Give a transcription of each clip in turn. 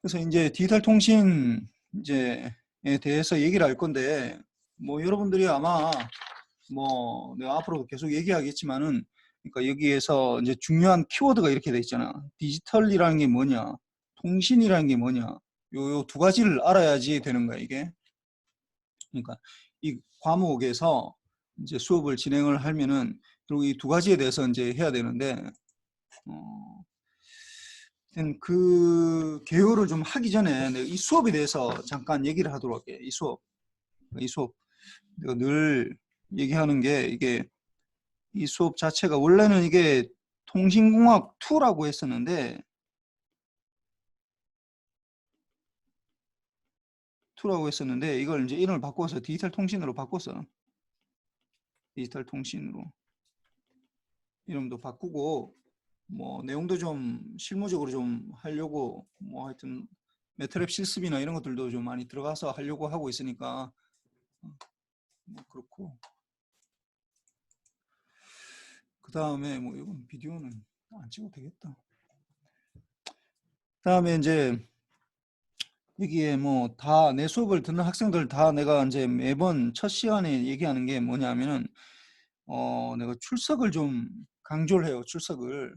그래서 이제 디지털 통신 이제에 대해서 얘기를 할 건데, 뭐 여러분들이 아마 뭐 내가 앞으로 계속 얘기하겠지만은, 그러니까 여기에서 이제 중요한 키워드가 이렇게 돼 있잖아. 디지털이라는 게 뭐냐, 통신이라는 게 뭐냐, 요 두 가지를 알아야지 되는 거야 이게. 그러니까 이 과목에서 이제 수업을 진행을 하면은 그리고 이 두 가지에 대해서 이제 해야 되는데, 그 개요를 좀 하기 전에 내가 이 수업에 대해서 잠깐 얘기를 하도록 할게. 이 수업 내가 늘 얘기하는 게, 이게 이 수업 자체가 원래는 이게 통신공학 2라고 했었는데, 이걸 이제 이름을 바꿔서 디지털 통신으로 바꿨어. 디지털 통신으로 이름도 바꾸고, 뭐 내용도 좀 실무적으로 좀 하려고, 뭐 하여튼 매트랩 실습이나 이런 것들도 좀 많이 들어가서 하려고 하고 있으니까, 뭐 그렇고, 그 다음에 뭐 이건 비디오는 안 찍어도 되겠다. 그 다음에 이제 여기에 뭐 다 내 수업을 듣는 학생들 다 내가 이제 매번 첫 시간에 얘기하는 게 뭐냐면은, 내가 출석을 좀 강조를 해요. 출석을.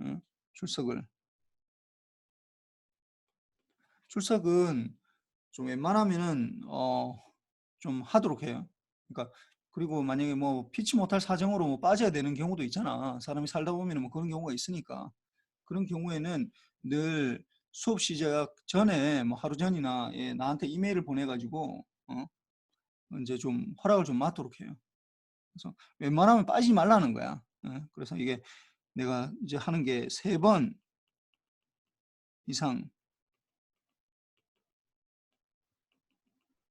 응? 출석은 좀 웬만하면은 좀 하도록 해요. 그러니까 그리고 만약에 뭐 피치 못할 사정으로 뭐 빠져야 되는 경우도 있잖아. 사람이 살다 보면 뭐 그런 경우가 있으니까. 그런 경우에는 늘 수업 시작 전에 뭐 하루 전이나 나한테 이메일을 보내가지고 이제 좀 허락을 좀 받도록 해요. 그래서 웬만하면 빠지지 말라는 거야. 그래서 이게 내가 이제 하는 게 3번 이상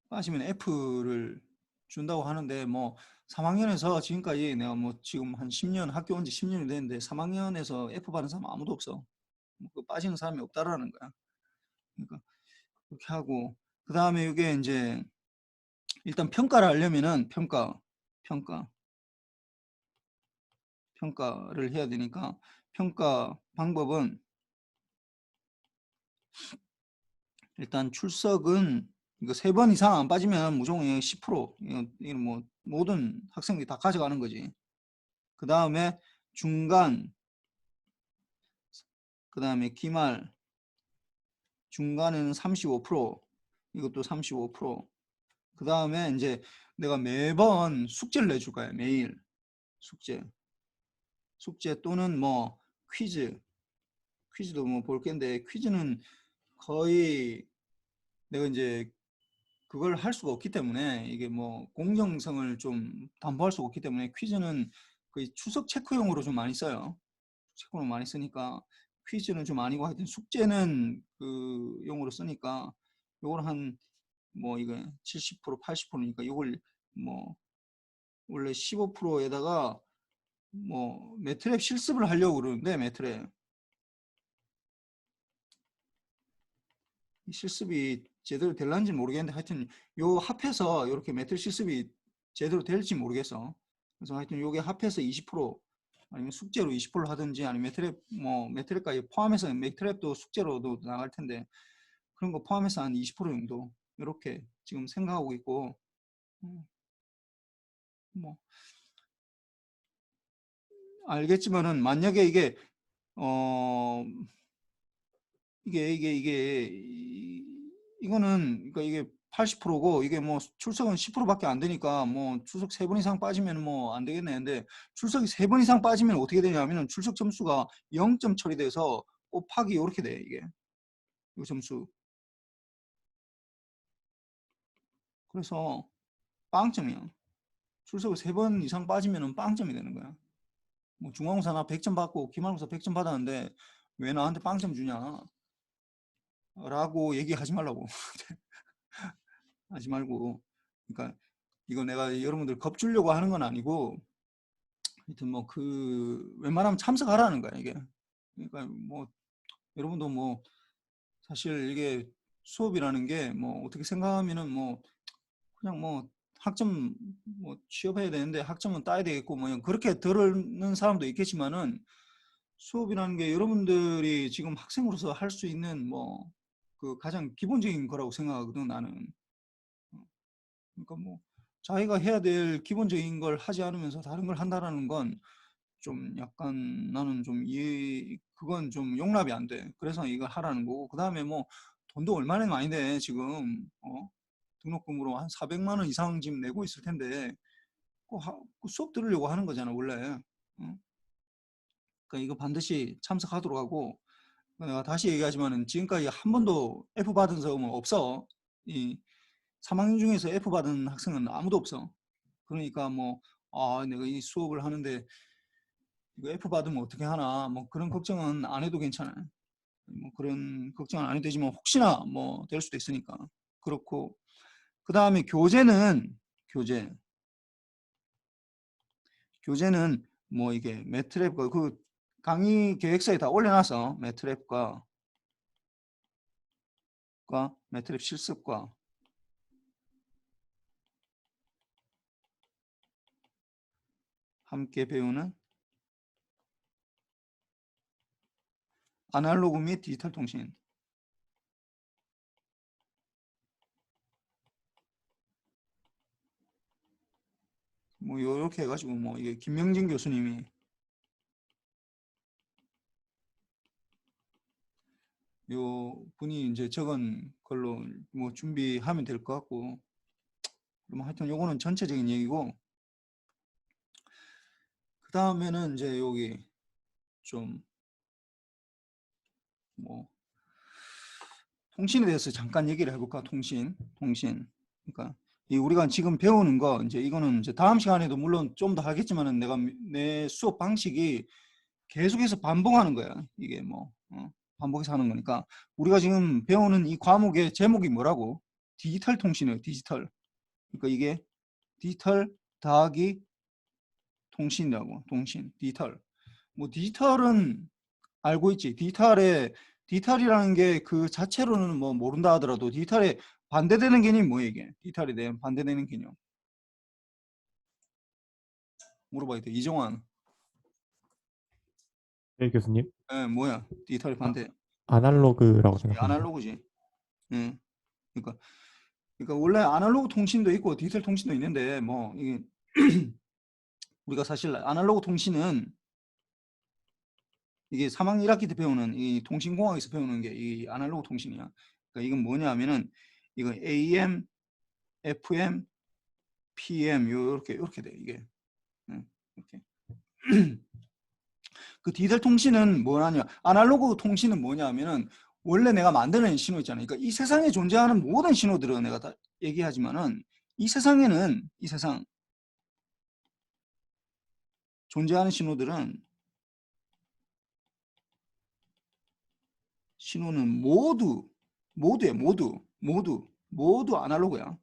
빠지면 F를 준다고 하는데, 뭐 3학년에서 지금까지 내가 뭐 지금 한 10년 학교 온 지 10년이 됐는데 3학년에서 F 받은 사람 아무도 없어. 뭐 빠지는 사람이 없다라는 거야. 그러니까 그렇게 하고, 그 다음에 이게 이제 일단 평가를 하려면은 평가를 해야 되니까, 평가 방법은 일단 출석은 이거 3번 이상 안 빠지면 무조건 10%, 이거 뭐 모든 학생들이 다 가져가는 거지. 그 다음에 중간, 그 다음에 기말, 중간에는 35%, 이것도 35%. 그 다음에 이제 내가 매번 숙제를 내줄 거야. 매일 숙제 또는 뭐 퀴즈도 뭐 볼 건데, 퀴즈는 거의 내가 이제 그걸 할 수가 없기 때문에, 이게 뭐 공정성을 좀 담보할 수가 없기 때문에 퀴즈는 거의 추석 체크용으로 좀 많이 써요. 체크용으로 많이 쓰니까 퀴즈는 좀 아니고, 하여튼 숙제는 그 용으로 쓰니까 요걸 한 뭐 이거 70% 80%니까 요걸 뭐 원래 15%에다가 뭐 매트랩 실습을 하려고 그러는데, 매트랩 실습이 제대로 될런지 모르겠는데, 하여튼 요 합해서 이렇게 매트랩 실습이 제대로 될지 모르겠어. 그래서 하여튼 요게 합해서 20%, 아니면 숙제로 20%를 하든지, 아니면 매트랩 뭐 매트랩까지 포함해서, 매트랩도 숙제로도 나갈 텐데 그런 거 포함해서 한 20% 정도 이렇게 지금 생각하고 있고, 뭐 알겠지만은, 만약에 이게 어 이거는, 그러니까 이게 80%고 이게 뭐 출석은 10%밖에 안 되니까, 뭐 출석 3번 이상 빠지면 뭐 안 되겠네. 근데 출석이 3번 이상 빠지면 어떻게 되냐면은 출석 점수가 0점 처리돼서 곱하기 이렇게 돼. 이게 이 점수. 그래서 빵점이야. 출석을 3번 이상 빠지면은 빵점이 되는 거야. 뭐 중간고사 나 100점 받고 기말고사 100점 받았는데 왜 나한테 빵점 주냐 라고 얘기하지 말라고. 하지 말고. 그러니까 이거 내가 여러분들 겁주려고 하는 건 아니고, 하여튼 뭐 그 웬만하면 참석하라는 거야 이게. 그러니까 뭐 여러분도 뭐 사실 이게 수업이라는 게 뭐 어떻게 생각하면은 뭐 그냥 뭐 학점 뭐 취업해야 되는데 학점은 따야 되겠고 뭐 그렇게 들는 사람도 있겠지만은, 수업이라는 게 여러분들이 지금 학생으로서 할 수 있는 뭐 그 가장 기본적인 거라고 생각하거든 나는. 그러니까 뭐 자기가 해야 될 기본적인 걸 하지 않으면서 다른 걸 한다라는 건 좀 약간 나는 좀 그건 좀 용납이 안 돼. 그래서 이걸 하라는 거고, 그 다음에 뭐 돈도 얼마나 많이 돼 지금. 등록금으로 한 400만 원 이상 지금 내고 있을 텐데 그 수업 들으려고 하는 거잖아 원래. 그러니까 이거 반드시 참석하도록 하고, 내가 다시 얘기하지만은 지금까지 한 번도 F 받은 사람은 없어. 이 3학년 중에서 F 받은 학생은 아무도 없어. 그러니까 뭐 내가 이 수업을 하는데 이거 F 받으면 어떻게 하나 뭐 그런 걱정은 안 해도 괜찮아요. 뭐 그런 걱정은 안 해도 되지만 혹시나 뭐 될 수도 있으니까 그렇고, 그 다음에 교재는 뭐 이게 매트랩과 그 강의 계획서에 다 올려놔서 매트랩과 매트랩 실습과 함께 배우는 아날로그 및 디지털 통신, 뭐 이렇게 해가지고 뭐 이게 김명진 교수님이 요 분이 이제 적은 걸로 뭐 준비하면 될 것 같고, 그럼 하여튼 요거는 전체적인 얘기고, 그 다음에는 이제 여기 좀 뭐 통신에 대해서 잠깐 얘기를 해볼까. 통신. 그러니까 이 우리가 지금 배우는 거 이제 이거는 이제 다음 시간에도 물론 좀 더 하겠지만은 내가 내 수업 방식이 계속해서 반복하는 거야. 이게 뭐 반복해서 하는 거니까 우리가 지금 배우는 이 과목의 제목이 뭐라고? 디지털 통신이에요. 디지털. 그러니까 이게 디지털 더하기 통신이라고. 통신. 디지털. 뭐 디지털은 알고 있지. 디지털이라는 게 그 자체로는 뭐 모른다 하더라도 디지털에 반대되는 개념이 뭐야 이게? 디지털에 대한 반대되는 개념. 물어봐야 돼. 이정환. 네, 교수님. 뭐야? 디지털 아, 반대. 아날로그라고 생각합니다. 아날로그지. 응. 그러니까 원래 아날로그 통신도 있고 디지털 통신도 있는데 뭐 이게 우리가 사실 아날로그 통신은 이게 3학년 1학기 때 배우는 이 통신공학에서 배우는 게 이 아날로그 통신이야. 그러니까 이건 뭐냐 하면은 이거 AM, FM, PM 요렇게 돼 이게. 이렇게. 그 디지털 통신은 뭐냐면 아날로그 통신은 뭐냐면은 원래 내가 만드는 신호 있잖아요. 그러니까 이 세상에 존재하는 모든 신호들은 내가 다 얘기하지만은 이 세상에는 이 세상 존재하는 신호들은 신호는 모두야 모두 아날로그야.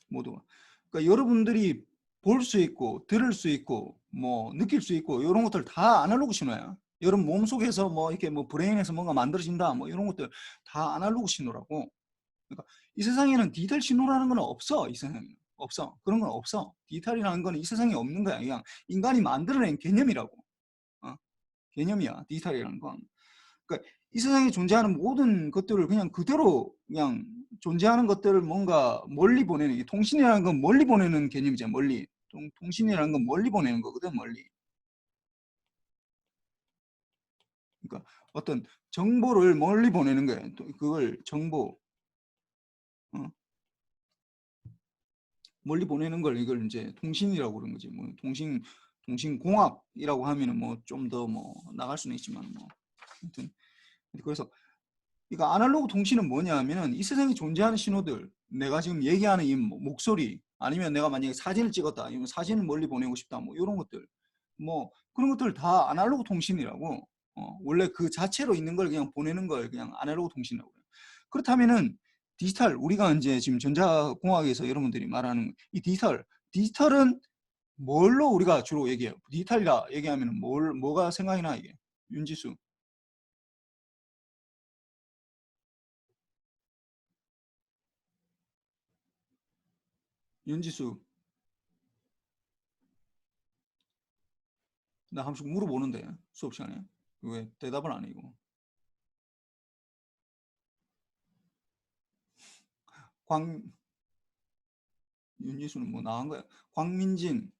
모두가. 그러니까 여러분들이 볼 수 있고 들을 수 있고 뭐 느낄 수 있고 이런 것들 다 아날로그 신호야. 여러분 몸속에서 뭐 이렇게 뭐 브레인에서 뭔가 만들어진다 뭐 이런 것들 다 아날로그 신호라고. 그러니까 이 세상에는 디지털 신호라는 건 없어. 이 세상에 없어. 그런 건 없어. 디지털이라는 건 이 세상에 없는 거야. 그냥 인간이 만들어낸 개념이라고. 어? 개념이야. 디지털이라는 건. 그러니까 이 세상에 존재하는 모든 것들을 그냥 그대로 그냥 존재하는 것들을 뭔가 멀리 보내는, 통신이라는 건 멀리 보내는 개념이잖아. 멀리. 통신이라는 건 멀리 보내는 거거든. 멀리. 그러니까 어떤 정보를 멀리 보내는 거야. 그걸 정보 어? 멀리 보내는 걸 이걸 이제 통신이라고 그러는 거지. 뭐 통신공학이라고 하면은 뭐 좀 더 뭐 나갈 수는 있지만 뭐 아무튼 그래서 이거 아날로그 통신은 뭐냐 하면은 이 세상에 존재하는 신호들, 내가 지금 얘기하는 이 목소리, 아니면 내가 만약에 사진을 찍었다, 아니면 사진을 멀리 보내고 싶다, 뭐 이런 것들, 뭐 그런 것들 다 아날로그 통신이라고. 원래 그 자체로 있는 걸 그냥 보내는 걸 그냥 아날로그 통신이라고 해요. 그렇다면은 디지털, 우리가 이제 지금 전자공학에서 여러분들이 말하는 이 디지털은 뭘로 우리가 주로 얘기해요? 디지털이라 얘기하면 뭐가 생각이 나 이게? 윤지수. 윤지수. 나 한 번씩 물어보는데 수업 시간에 왜 대답을 안 해 이거. 윤지수는 뭐 나간 거야. 광민진.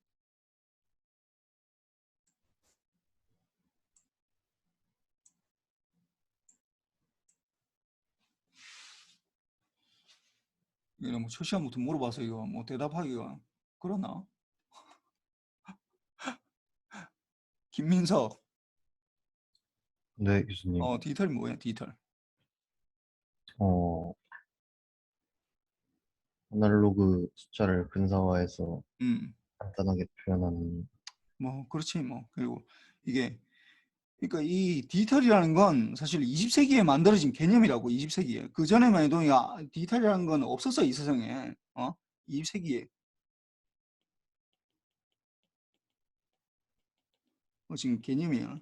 이거 뭐 첫 시간부터 물어봐서 이거 뭐 대답하기가 그러나? 김민석. 네, 교수님. 디지털이 뭐야, 디지털? 아날로그 숫자를 근사화해서 음. 간단하게 표현하는. 뭐 그렇지 뭐. 그리고 이게 그러니까 이 디지털이라는 건 사실 20세기에 만들어진 개념이라고. 20세기에. 그 전에만 해도 디지털이라는 건 없었어, 이 세상에. 20세기에 지금 개념이야.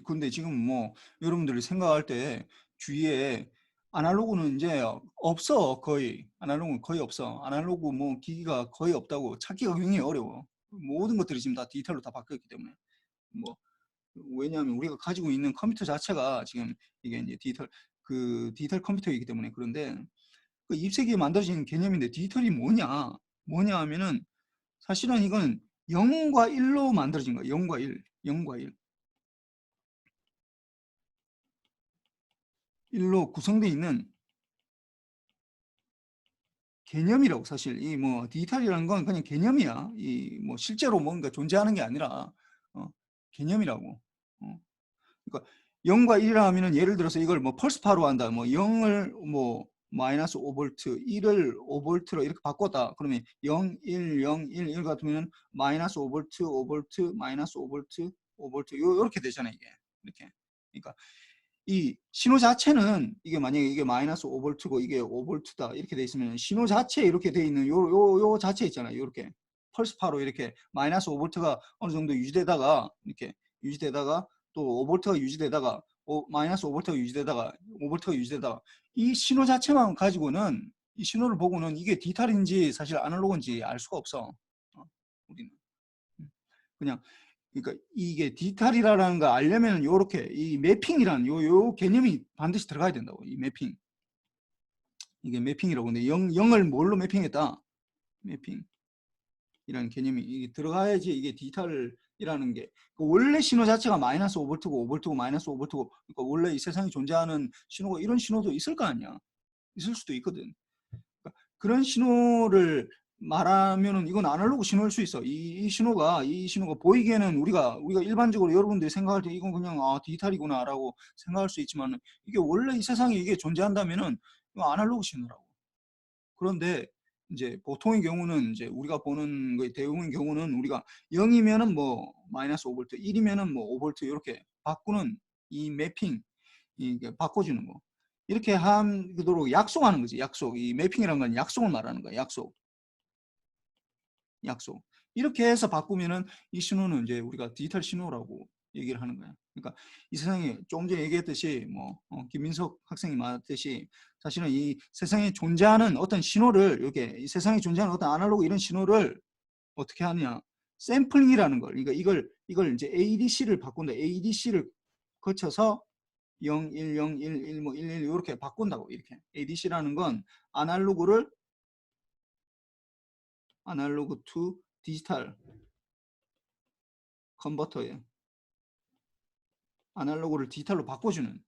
근데 지금 뭐 여러분들이 생각할 때 주위에 아날로그는 이제 없어. 거의 아날로그는 거의 없어. 아날로그 뭐 기기가 거의 없다고. 찾기가 굉장히 어려워. 모든 것들이 지금 다 디지털로 다 바뀌었기 때문에. 뭐 왜냐하면 우리가 가지고 있는 컴퓨터 자체가 지금 이게 이제 디지털 컴퓨터이기 때문에. 그런데 그 20세기에 만들어진 개념인데 디지털이 뭐냐 하면은 사실은 이건 0과 1로 만들어진 거야. 0과 1. 0과 1. 1로 구성되어 있는 개념이라고. 사실 이 뭐 디지털이라는 건 그냥 개념이야. 이 뭐 실제로 뭔가 존재하는 게 아니라 개념이라고. 그러니까 0과 1이라 하면은 예를 들어서 이걸 뭐 펄스파로 한다. 뭐 0을 뭐 마이너스 5볼트, 1을 5볼트로 이렇게 바꿨다. 그러면 0, 1, 0, 1, 1 같으면 마이너스 5볼트, 5볼트, 마이너스 5볼트, 5볼트 이렇게 되잖아요. 이게 이렇게. 그러니까 이 신호 자체는 이게 만약에 이게 마이너스 5볼트고 이게 5볼트다 이렇게 돼 있으면 신호 자체에 이렇게 돼 있는 요 자체 있잖아요. 이렇게 펄스파로 이렇게 마이너스 5볼트가 어느 정도 유지되다가 이렇게 유지되다가 또 5볼트가 유지되다가 마이너스 5볼트가 유지되다가 5볼트가 유지되다가 이 신호 자체만 가지고는 이 신호를 보고는 이게 디지털인지 사실 아날로그인지 알 수가 없어. 우리는 그냥 그러니까 이게 디지털이라는 거 알려면 요렇게 이 매핑이라는 요 개념이 반드시 들어가야 된다고. 이 매핑. 이게 매핑이라고. 근데 0을 뭘로 매핑했다? 매핑이라는 개념이 이게 들어가야지 이게 디지털이라는 게. 원래 신호 자체가 마이너스 5볼트고 5볼트고 마이너스 5볼트고 그러니까 원래 이 세상에 존재하는 신호가 이런 신호도 있을 거 아니야. 있을 수도 있거든. 그러니까 그런 신호를 말하면은 이건 아날로그 신호일 수 있어. 이 신호가 보이기에는 우리가 일반적으로 여러분들이 생각할 때 이건 그냥 디지털이구나라고 생각할 수 있지만 이게 원래 이 세상에 이게 존재한다면은 이거 아날로그 신호라고. 그런데 이제 보통의 경우는 이제 우리가 보는 거의 대부분의 경우는 우리가 0이면은 뭐 마이너스 5볼트, 1이면은 뭐 5볼트 이렇게 바꾸는 이 매핑 이게 바꿔주는 거. 이렇게 하도록 약속하는 거지. 약속. 이 매핑이라는 건 약속을 말하는 거야. 약속. 이렇게 해서 바꾸면은 이 신호는 이제 우리가 디지털 신호라고 얘기를 하는 거야. 그러니까 이 세상에 조금 전에 얘기했듯이 뭐 김민석 학생이 말했듯이 사실은 이 세상에 존재하는 어떤 신호를 이렇게 이 세상에 존재하는 어떤 아날로그 이런 신호를 어떻게 하느냐? 샘플링이라는 걸. 그러니까 이걸 이제 ADC를 바꾼다. ADC를 거쳐서 0, 1, 0, 1, 1, 뭐 1, 1 이렇게 바꾼다고. 이렇게 ADC라는 건 아날로그를 아날로그 투 디지털 컨버터예요. 아날로그를 디지털로 바꿔주는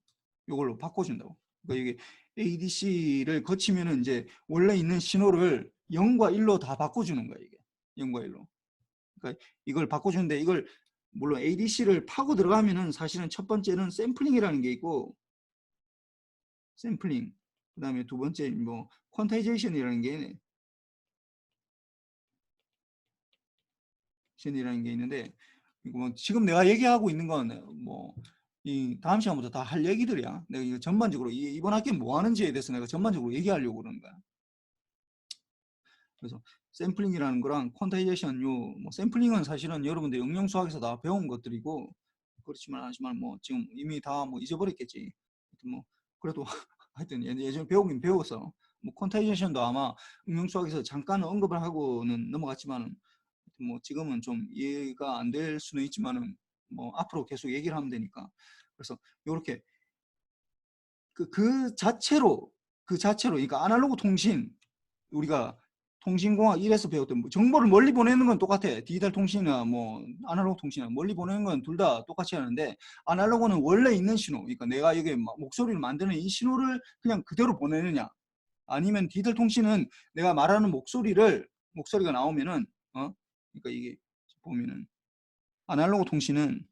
이걸로 바꿔준다고. 그러니까 이게 ADC를 거치면은 이제 원래 있는 신호를 0과 1로 다 바꿔주는 거야. 이게 0과 1로. 그러니까 이걸 바꿔주는데 이걸 물론 ADC를 파고 들어가면은 사실은 첫 번째는 샘플링이라는 게 있고 샘플링. 그다음에 두 번째 뭐 퀀타이제이션이라는 게 있는데 뭐 지금 내가 얘기하고 있는 건 뭐 이 다음 시간부터 다 할 얘기들이야. 내가 이거 전반적으로 이번 학기에 뭐 하는지에 대해서 내가 전반적으로 얘기하려고 그러는 거야. 그래서 샘플링이라는 거랑 퀀타이제이션 뭐 샘플링은 사실은 여러분들 응용 수학에서 다 배운 것들이고 그렇지만 하지만 뭐 지금 이미 다 뭐 잊어버렸겠지. 뭐 그래도 하여튼 예전에 배우긴 배웠어. 뭐 퀀타이제이션도 아마 응용 수학에서 잠깐 언급을 하고는 넘어갔지만 뭐 지금은 좀 이해가 안 될 수는 있지만은 뭐 앞으로 계속 얘기를 하면 되니까. 그래서 이렇게 그 자체로 그 자체로, 그러니까 아날로그 통신, 우리가 통신공학 1에서 배웠던 정보를 멀리 보내는 건 똑같아. 디지털 통신이나 뭐 아날로그 통신이나 멀리 보내는 건 둘 다 똑같이 하는데, 아날로그는 원래 있는 신호, 그러니까 내가 여기 목소리를 만드는 이 신호를 그냥 그대로 보내느냐, 아니면 디지털 통신은 내가 말하는 목소리가 나오면은 그러니까 이게 보면은 아날로그 통신은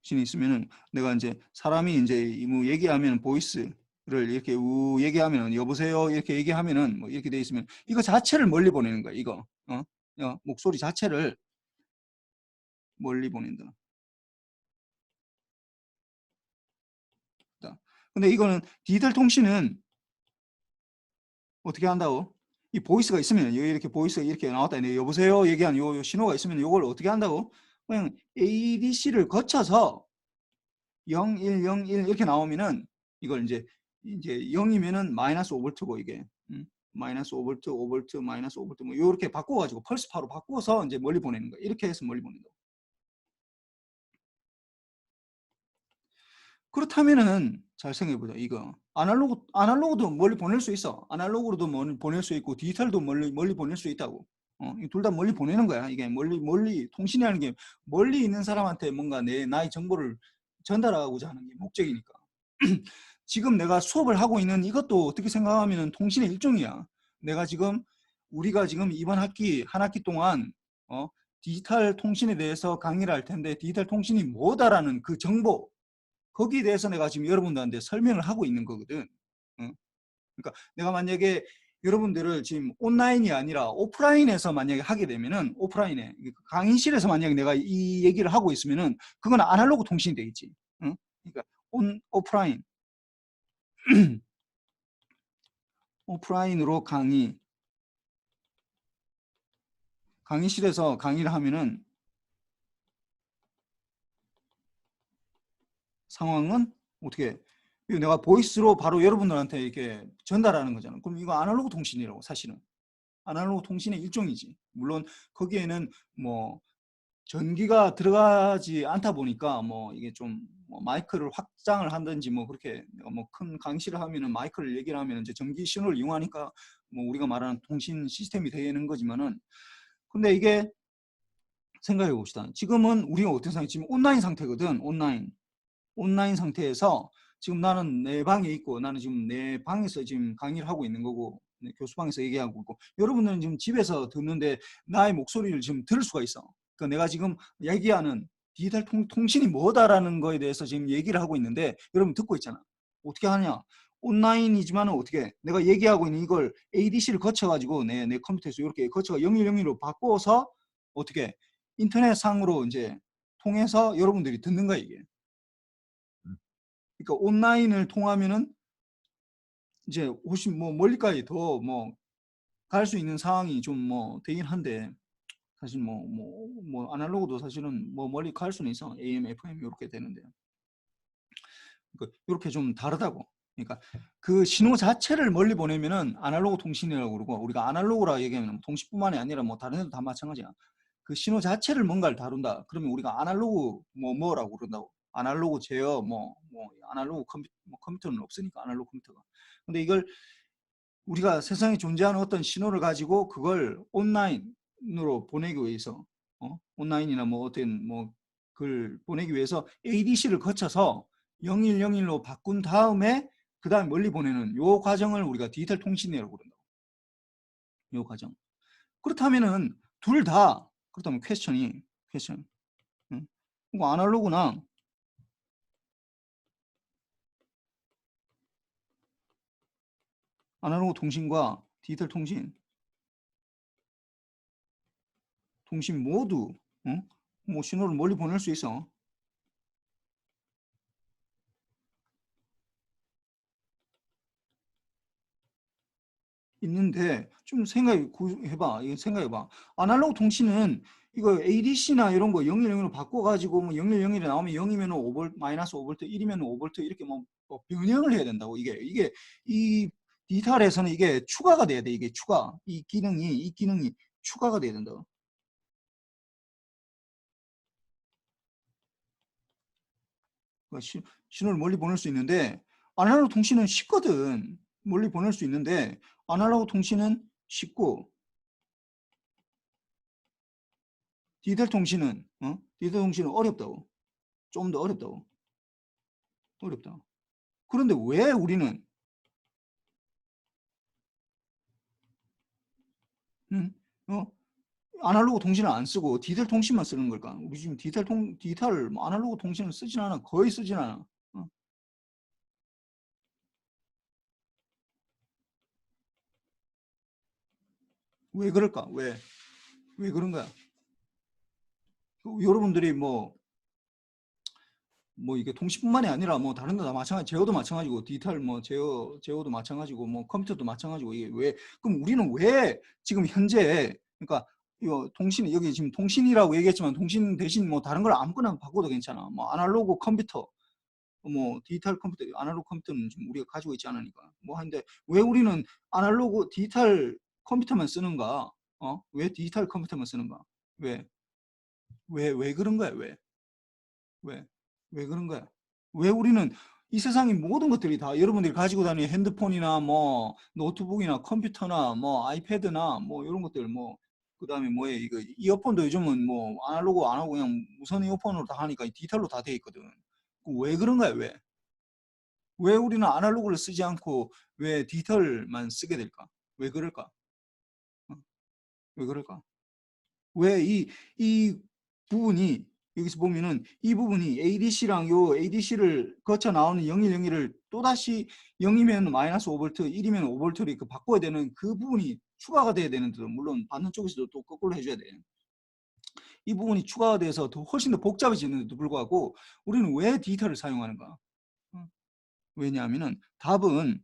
신이 있으면은 내가 이제 사람이 이제 뭐 얘기하면 보이스를 이렇게 얘기하면 여보세요 이렇게 얘기하면은 뭐 이렇게 돼 있으면 이거 자체를 멀리 보내는 거야. 이거 목소리 자체를 멀리 보낸다. 근데 이거는 디지털 통신은 어떻게 한다고? 이 보이스가 있으면 이렇게 보이스가 이렇게 나왔다. 여보세요 얘기한 요 신호가 있으면 이걸 어떻게 한다고? 그냥 ADC를 거쳐서 0101 이렇게 나오면은 이걸 이제 0이면은 마이너스 5볼트고 이게 마이너스 5볼트, 5볼트, 마이너스 5볼트 뭐 이렇게 바꿔가지고 펄스파로 바꿔서 이제 멀리 보내는 거야. 이렇게 해서 멀리 보낸다. 그렇다면은 잘 생각해보자. 이거 아날로그도 멀리 보낼 수 있어. 아날로그로도 멀리 보낼 수 있고 디지털도 멀리 보낼 수 있다고. 둘 다 멀리 보내는 거야. 이게 멀리 통신이라는 게 멀리 있는 사람한테 뭔가 나의 정보를 전달하고자 하는 게 목적이니까. 지금 내가 수업을 하고 있는 이것도 어떻게 생각하면 통신의 일종이야. 우리가 지금 이번 한 학기 동안 디지털 통신에 대해서 강의를 할 텐데, 디지털 통신이 뭐다라는 그 정보, 거기에 대해서 내가 지금 여러분들한테 설명을 하고 있는 거거든. 그러니까 내가 만약에 여러분들을 지금 온라인이 아니라 오프라인에서 만약에 하게 되면은, 오프라인에 강의실에서 만약에 내가 이 얘기를 하고 있으면은 그건 아날로그 통신이 되겠지. 그러니까 오프라인 오프라인으로 강의실에서 강의를 하면은 상황은 어떻게, 이거 내가 보이스로 바로 여러분들한테 이렇게 전달하는 거잖아. 그럼 이거 아날로그 통신이라고. 사실은 아날로그 통신의 일종이지. 물론 거기에는 뭐 전기가 들어가지 않다 보니까 뭐 이게 좀 마이크를 확장을 한든지 뭐 그렇게 뭐 큰 강의실을 하면은 마이크를 얘기를 하면 이제 전기 신호를 이용하니까 뭐 우리가 말하는 통신 시스템이 되는 거지만은, 근데 이게 생각해 봅시다. 지금은 우리가 어떤 상태? 지금 온라인 상태거든. 온라인 상태에서 지금 나는 내 방에 있고, 나는 지금 내 방에서 지금 강의를 하고 있는 거고, 교수방에서 얘기하고 있고, 여러분들은 지금 집에서 듣는데 나의 목소리를 지금 들을 수가 있어. 그러니까 내가 지금 얘기하는 디지털 통신이 뭐다라는 거에 대해서 지금 얘기를 하고 있는데 여러분 듣고 있잖아. 어떻게 하냐? 온라인이지만 어떻게 내가 얘기하고 있는 이걸 ADC를 거쳐가지고 내 컴퓨터에서 이렇게 거쳐가 0101로 바꿔서 어떻게 인터넷상으로 이제 통해서 여러분들이 듣는 거야 이게. 그러니까 온라인을 통하면은 이제 훨씬 뭐 멀리까지 더 뭐 갈 수 있는 상황이 좀 뭐 되긴 한데, 사실 뭐 아날로그도 사실은 뭐 멀리 갈 수는 있어. AM, FM 이렇게 되는데, 그러니까 이렇게 좀 다르다고. 그러니까 그 신호 자체를 멀리 보내면은 아날로그 통신이라고 그러고, 우리가 아날로그라 얘기하면 통신뿐만이 아니라 뭐 다른 데도 다 마찬가지야. 그 신호 자체를 뭔가를 다룬다. 그러면 우리가 아날로그 뭐라고 그런다고. 아날로그 제어 뭐 아날로그 컴퓨터는 없으니까 아날로그 컴퓨터가. 근데 이걸 우리가 세상에 존재하는 어떤 신호를 가지고 그걸 온라인으로 보내기 위해서 온라인이나 뭐 어떤 뭐 글 보내기 위해서 ADC를 거쳐서 0101로 바꾼 다음에 그 다음에 멀리 보내는 요 과정을 우리가 디지털 통신이라고 그런다고. 요 과정. 그렇다면은 그렇다면 퀘스천. 응? 이거 아날로그나 아날로그 통신과 디지털 통신 모두 뭐 신호를 멀리 보낼 수 있어. 있는데 좀 생각해봐. 이거 생각해봐. 아날로그 통신은 이거 ADC나 이런 거 0101로 바꿔가지고 뭐 0101이 나오면 0이면 5V, 마이너스 5V, 1이면 5V 이렇게 뭐 변형을 해야 된다고. 이게 이 디지털에서는 이게 추가가 돼야 돼. 이게 이 기능이 추가가 돼야 된다. 신호를 멀리 보낼 수 있는데 아날로그 통신은 쉽거든. 멀리 보낼 수 있는데 아날로그 통신은 쉽고 디지털 통신은 디지털 통신은 어렵다고. 좀 더 어렵다고. 어렵다. 그런데 왜 우리는 아날로그 통신을 안 쓰고 디지털 통신만 쓰는 걸까? 우리 지금 디지털 아날로그 통신을 쓰진 않아. 거의 쓰진 않아. 왜 그럴까? 왜 그런 거야? 여러분들이 뭐 이게 통신뿐만이 아니라 뭐 다른 거 다 마찬가지, 제어도 마찬가지고 디지털 뭐 제어도 마찬가지고 뭐 컴퓨터도 마찬가지고 이게 왜 그럼 우리는 왜 지금 현재 그러니까 이거 통신 여기 지금 통신이라고 얘기했지만 통신 대신 뭐 다른 걸 아무거나 바꿔도 괜찮아. 뭐 아날로그 컴퓨터 뭐 디지털 컴퓨터 아날로그 컴퓨터는 지금 우리가 가지고 있지 않으니까 뭐 하는데 왜 우리는 아날로그 디지털 컴퓨터만 쓰는가? 왜 디지털 컴퓨터만 쓰는가? 왜 그런 거야? 왜? 왜 그런 거야? 왜 우리는 이 세상의 모든 것들이 다 여러분들이 가지고 다니는 핸드폰이나 뭐 노트북이나 컴퓨터나 뭐 아이패드나 뭐 이런 것들 뭐 그다음에 뭐에 이거 이어폰도 요즘은 뭐 아날로그 안 하고 그냥 무선 이어폰으로 다 하니까 디지털로 다 돼 있거든. 왜 그런 거야? 왜 우리는 아날로그를 쓰지 않고 왜 디지털만 쓰게 될까? 왜 그럴까? 어? 왜 그럴까? 왜 이 부분이 여기서 보면은 이 부분이 ADC랑 요 ADC를 거쳐 나오는 0101을 또다시 0이면 마이너스 5V, 1이면 5V를 그 바꿔야 되는 그 부분이 추가가 돼야 되는데도 물론 받는 쪽에서도 또 거꾸로 해줘야 돼. 이 부분이 추가가 돼서 더 훨씬 더 복잡해지는데도 불구하고 우리는 왜 디지털을 사용하는가? 왜냐하면은 답은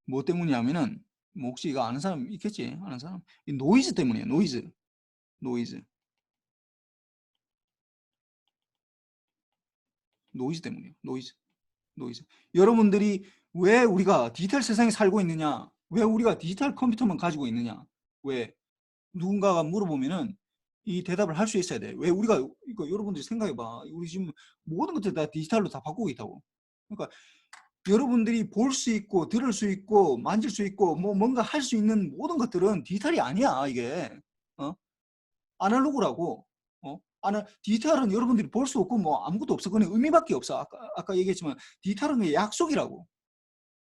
뭐 때문이냐면은 뭐 혹시 이거 아는 사람 있겠지? 아는 사람? 이 노이즈 때문이에요. 노이즈 때문이에요. 노이즈. 여러분들이 왜 우리가 디지털 세상에 살고 있느냐? 왜 우리가 디지털 컴퓨터만 가지고 있느냐? 왜 누군가가 물어보면은 이 대답을 할 수 있어야 돼. 왜 우리가 이거 여러분들이 생각해봐. 우리 지금 모든 것들 다 디지털로 다 바꾸고 있다고. 그러니까 여러분들이 볼 수 있고 들을 수 있고 만질 수 있고 뭐 뭔가 할 수 있는 모든 것들은 디지털이 아니야. 이게 아날로그라고. 디지털은 여러분들이 볼 수 없고 뭐 아무것도 없어. 그건 의미밖에 없어. 아까 얘기했지만 디지털은 약속이라고.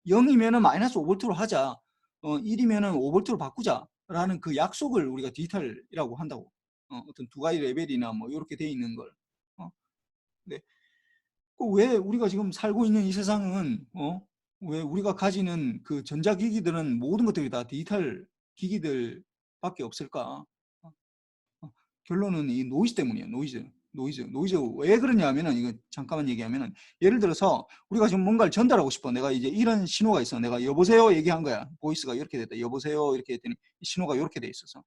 0이면은 마이너스 5V로 하자. 1이면은 5V로 바꾸자. 라는 그 약속을 우리가 디지털이라고 한다고. 어떤 두 가지 레벨이나 뭐 이렇게 돼 있는 걸. 네. 왜 우리가 지금 살고 있는 이 세상은 왜 우리가 가지는 그 전자기기들은 모든 것들이 다 디지털 기기들밖에 없을까? 결론은 이 노이즈 때문이에요. 노이즈 왜 그러냐면은 이거 잠깐만 얘기하면은 예를 들어서 우리가 지금 뭔가를 전달하고 싶어. 내가 이제 이런 신호가 있어. 내가 여보세요 얘기한 거야. 보이스가 이렇게 됐다. 여보세요 이렇게 했더니 신호가 이렇게 돼 있어서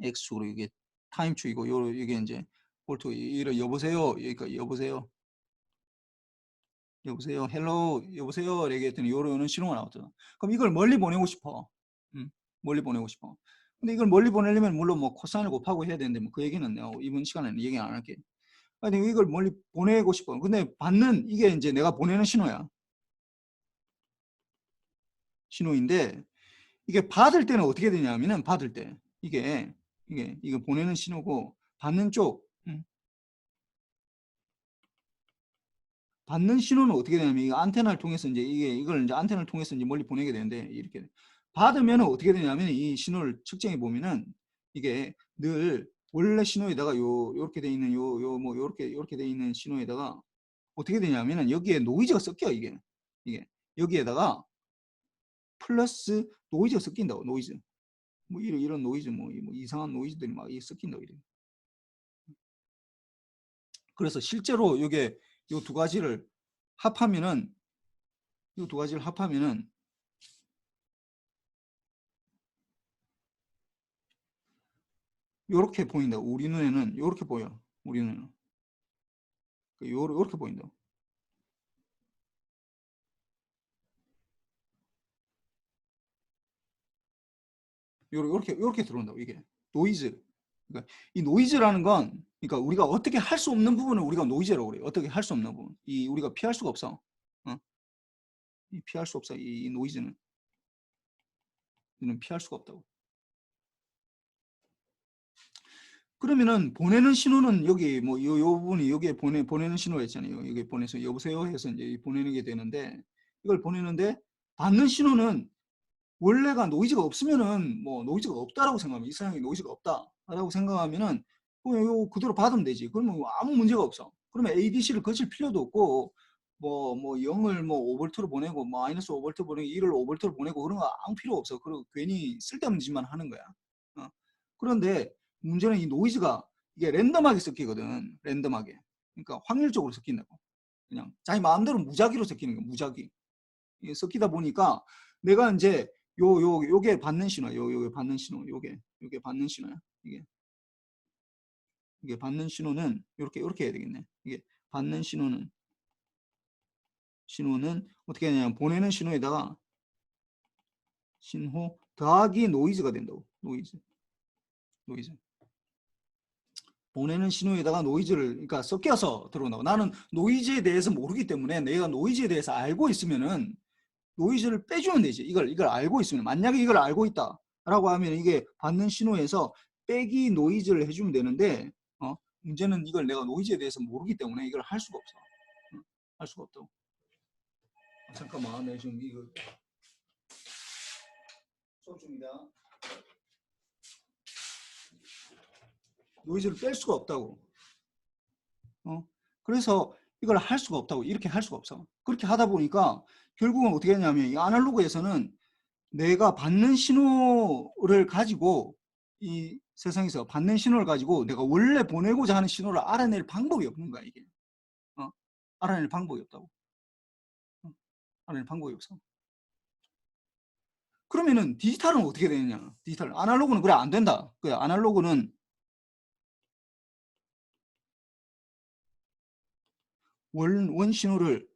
X축으로 이게 타임축이고 이게 이제 볼트 이런 여보세요 그러니까 여보세요 헬로 여보세요 얘기했더니 요런 신호가 나왔잖아. 그럼 이걸 멀리 보내고 싶어. 멀리 보내고 싶어. 근데 이걸 멀리 보내려면 물론 뭐 코사인을 곱하고 해야 되는데 뭐 그 얘기는 내가 이번 시간에는 얘기 안 할게. 아니 이걸 멀리 보내고 싶어. 근데 받는 이게 이제 내가 보내는 신호야. 신호인데 이게 받을 때는 어떻게 되냐면은 받을 때 이게 보내는 신호고 받는 쪽 받는 신호는 어떻게 되냐면 이거 안테나를 통해서 이제 이걸 이제 안테나를 통해서 이제 멀리 보내게 되는데 이렇게 받으면 어떻게 되냐면 이 신호를 측정해 보면은 이게 늘 원래 신호에다가 요렇게 돼 있는 뭐 요렇게 돼 있는 신호에다가 어떻게 되냐면은 여기에 노이즈가 섞여 이게 여기에다가 플러스 노이즈가 섞인다고 노이즈 뭐 이런 노이즈 뭐 이상한 노이즈들이 막 섞인다고 이래. 그래서 실제로 요게 요 두 가지를 합하면은 요 두 가지를 합하면은 요렇게 보인다. 우리 눈에는 요렇게 보여. 우리 눈에는 요렇게 보인다. 요렇게 들어온다고 이게 노이즈. 그러니까 이 노이즈라는 건 그러니까 우리가 어떻게 할 수 없는 부분을 우리가 노이즈라고 그래요. 어떻게 할 수 없는 부분. 이 우리가 피할 수가 없어. 이 피할 수 없어. 이 노이즈는. 이는 피할 수가 없다고. 그러면은 보내는 신호는 여기 뭐 요 부분이 여기에 보내는 신호가 있잖아요. 여기 보내서 여보세요 해서 이제 보내는 게 되는데 이걸 보내는데 받는 신호는 원래가 노이즈가 없으면은 뭐 노이즈가 없다라고 생각하면 이 사람이 노이즈가 없다라고 생각하면은 요 그대로 받으면 되지. 그러면 뭐 아무 문제가 없어. 그러면 ADC를 거칠 필요도 없고 뭐 0을 뭐 5V로 보내고 뭐 마이너스 5V 보내고 1을 5V로 보내고 그런 거 아무 필요 없어. 그리고 괜히 쓸데없는 짓만 하는 거야. 그런데 문제는 이 노이즈가 이게 랜덤하게 섞이거든. 랜덤하게. 그러니까 확률적으로 섞인다고. 그냥 자기 마음대로 무작위로 섞이는 거야. 무작위. 이게 섞이다 보니까 내가 이제 요게 받는 신호, 요게 받는 신호, 요게 받는 신호야. 이게 받는 신호는 이렇게 해야 되겠네. 이게 받는 신호는 어떻게 하냐면 보내는 신호에다가 신호 더하기 노이즈가 된다고. 노이즈. 보내는 신호에다가 노이즈를 그러니까 섞여서 들어온다고. 나는 노이즈에 대해서 모르기 때문에 내가 노이즈에 대해서 알고 있으면은 노이즈를 빼주면 되지. 이걸 알고 있으면 만약에 이걸 알고 있다라고 하면 이게 받는 신호에서 빼기 노이즈를 해주면 되는데 문제는 이걸 내가 노이즈에 대해서 모르기 때문에 이걸 할 수가 없어. 할 수가 없다고. 잠깐만, 내 지금 이거 수업 중이다. 노이즈를 뺄 수가 없다고. 그래서 이걸 할 수가 없다고. 이렇게 할 수가 없어. 그렇게 하다 보니까 결국은 어떻게 했냐면 이 아날로그에서는 내가 받는 신호를 가지고 이 세상에서 받는 신호를 가지고 내가 원래 보내고자 하는 신호를 알아낼 방법이 없는 거야. 이게 알아낼 방법이 없다고. 알아낼 방법이 없어. 그러면은 디지털은 어떻게 되느냐. 디지털 아날로그는 그래 안 된다. 그래 아날로그는 원 신호를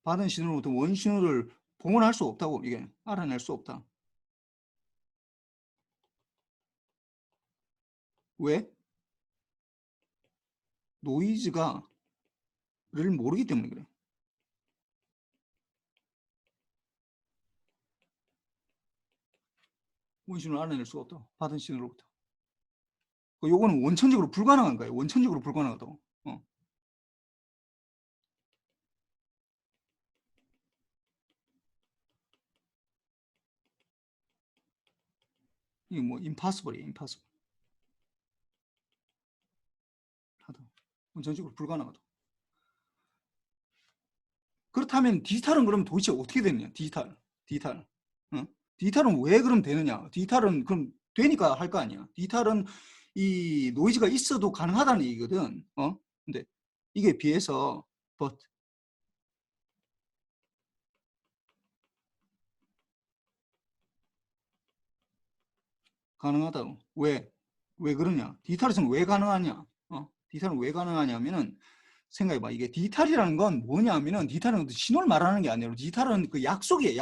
받은 신호로부터 원 신호를 봉헌할 수 없다고. 이게 알아낼 수 없다. 왜? 노이즈가 를 모르기 때문에 그래. 원 신호를 알아낼 수가 없다. 받은 신호로부터. 요거는 원천적으로 불가능한 거예요. 원천적으로 불가능하다고. 이게 뭐 impossible이에요. impossible. 원천적으로 불가능하다. 그렇다면 디지털은 그럼 도대체 어떻게 되느냐? 디지털. 디지털은 왜 그럼 되느냐? 디지털은 그럼 되니까 할 거 아니야. 디지털은 이 노이즈가 있어도 가능하다는 얘기거든. 근데 이게 비해서 but 가능하다고. 왜 그러냐? 디지털에서는 왜 가능하냐? 디지털은 왜 가능하냐면은 생각해봐. 이게 디지털이라는 건 뭐냐면은 디지털은 신호를 말하는 게 아니라 디지털은 그 약속이에요.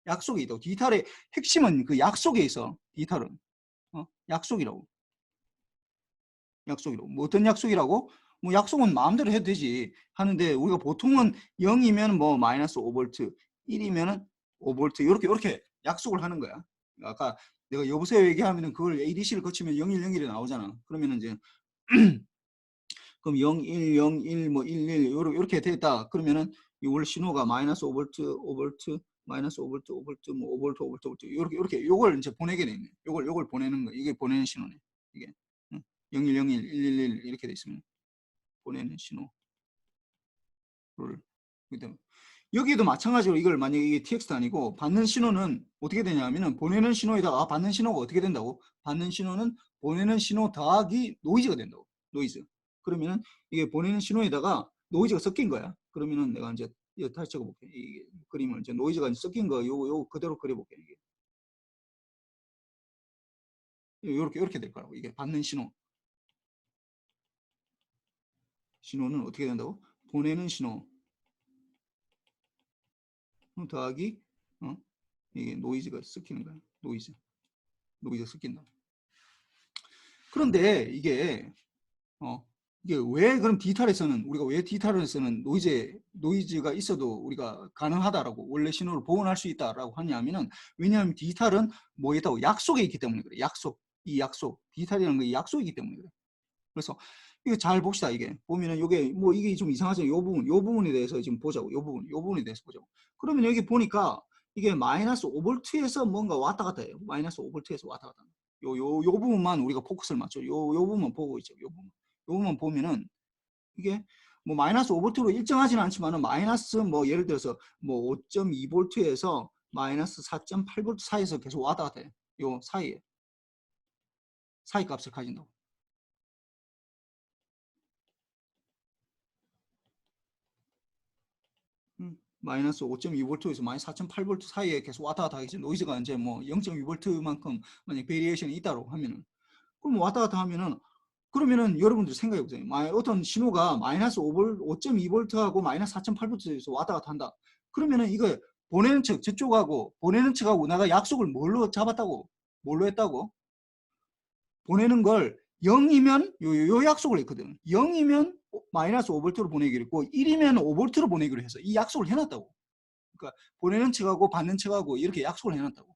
약속이 있다고. 디지털의 핵심은 그 약속에 있어. 디지털은 약속이라고. 뭐 어떤 약속이라고? 뭐 약속은 마음대로 해도 되지. 하는데 우리가 보통은 0이면 뭐 마이너스 5V, 1이면은 5V 이렇게 약속을 하는 거야. 아까 내가 여보세요 얘기하면은 그걸 ADC를 거치면 0101이 나오잖아. 그러면은 이제 그럼 0, 1, 0, 1, 뭐 1, 1 이렇게 됐다. 그러면은 이 원래 신호가 마이너스 5V, 5V, 마이너스 5V, 5V, 뭐 5V, 5V, 5V 이렇게 요걸 이제 보내게 되네. 요걸 보내는 거. 이게 보내는 신호네. 이게 0101, 111 이렇게 돼 있으면 보내는 신호를 여기에도 마찬가지로 이걸 만약에 이게 txt 아니고 받는 신호는 어떻게 되냐면은 보내는 신호에다가 받는 신호가 어떻게 된다고? 받는 신호는 보내는 신호 더하기 노이즈가 된다고. 노이즈. 그러면은 이게 보내는 신호에다가 노이즈가 섞인 거야. 그러면은 내가 이제 이거 다시 적어볼게. 이 그림을 이제 노이즈가 섞인 거 요거 그대로 그려볼게. 이게 이렇게 될 거라고. 이게 받는 신호는 어떻게 된다고? 보내는 신호 더하기 이게 노이즈가 섞이는 거야. 노이즈가 섞인다. 그런데 이게 이게 왜 그럼 디지털에서는 우리가 왜 디지털에서는 노이즈가 있어도 우리가 가능하다라고 원래 신호를 복원할 수 있다라고 하냐면은 왜냐하면 디지털은 뭐에 있다고 약속에 있기 때문에 그래. 이 약속 디지털이라는 게 약속이기 때문에 그래. 그래서 이거 잘 봅시다. 이게 보면은 이게 뭐 이게 좀 이상하죠. 요 부분에 대해서 지금 보자고. 요 부분에 대해서 보자고. 그러면 여기 보니까 이게 마이너스 5V에서 뭔가 왔다 갔다 해요. 마이너스 5V에서 왔다 갔다. 요 부분만 우리가 포커스를 맞춰. 요 부분만 보고 있죠. 요 부분만 보면은 이게 뭐 마이너스 5V로 일정하지는 않지만은 마이너스 뭐 예를 들어서 뭐 5.2V에서 마이너스 4.8V 사이에서 계속 왔다 갔다 해요. 요 사이에 사이 값을 가진다고. 마이너스 5.2V에서 마이너스 4.8V 사이에 계속 왔다 갔다 하겠지. 노이즈가 이제 뭐 0.2V만큼 만약 베리에이션이 있다고 하면은 그럼 왔다 갔다 하면은 그러면은 여러분들 생각해 보세요. 어떤 신호가 마이너스 5.2V하고 마이너스 4.8V에서 왔다 갔다 한다. 그러면은 이거 보내는 측 저쪽하고 보내는 측하고 내가 약속을 뭘로 잡았다고? 뭘로 했다고? 보내는 걸 0이면 요 약속을 했거든. 0이면 마이너스 5V로 보내기로 했고 1이면 5V로 보내기로 해서 이 약속을 해놨다고. 그러니까 보내는 측하고 받는 측하고 이렇게 약속을 해놨다고.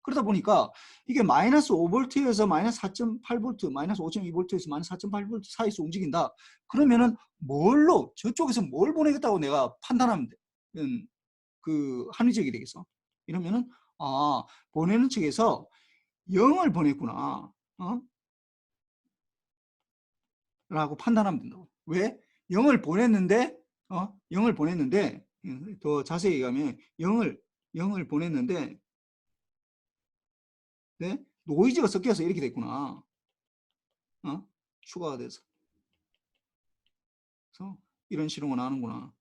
그러다 보니까 이게 마이너스 5V에서 마이너스 4.8V, 마이너스 5.2V에서 마이너스 4.8V 사이에서 움직인다. 그러면은 저쪽에서 뭘 보내겠다고 내가 판단하면 돼. 그 합리적이 되겠어. 이러면은 보내는 측에서 0을 보냈구나. 라고 판단하면 된다고. 왜? 0을 보냈는데 더 자세히 얘기하면 0을 보냈는데 네? 노이즈가 섞여서 이렇게 됐구나. 추가가 돼서. 그래서 이런 실험을 하는구나.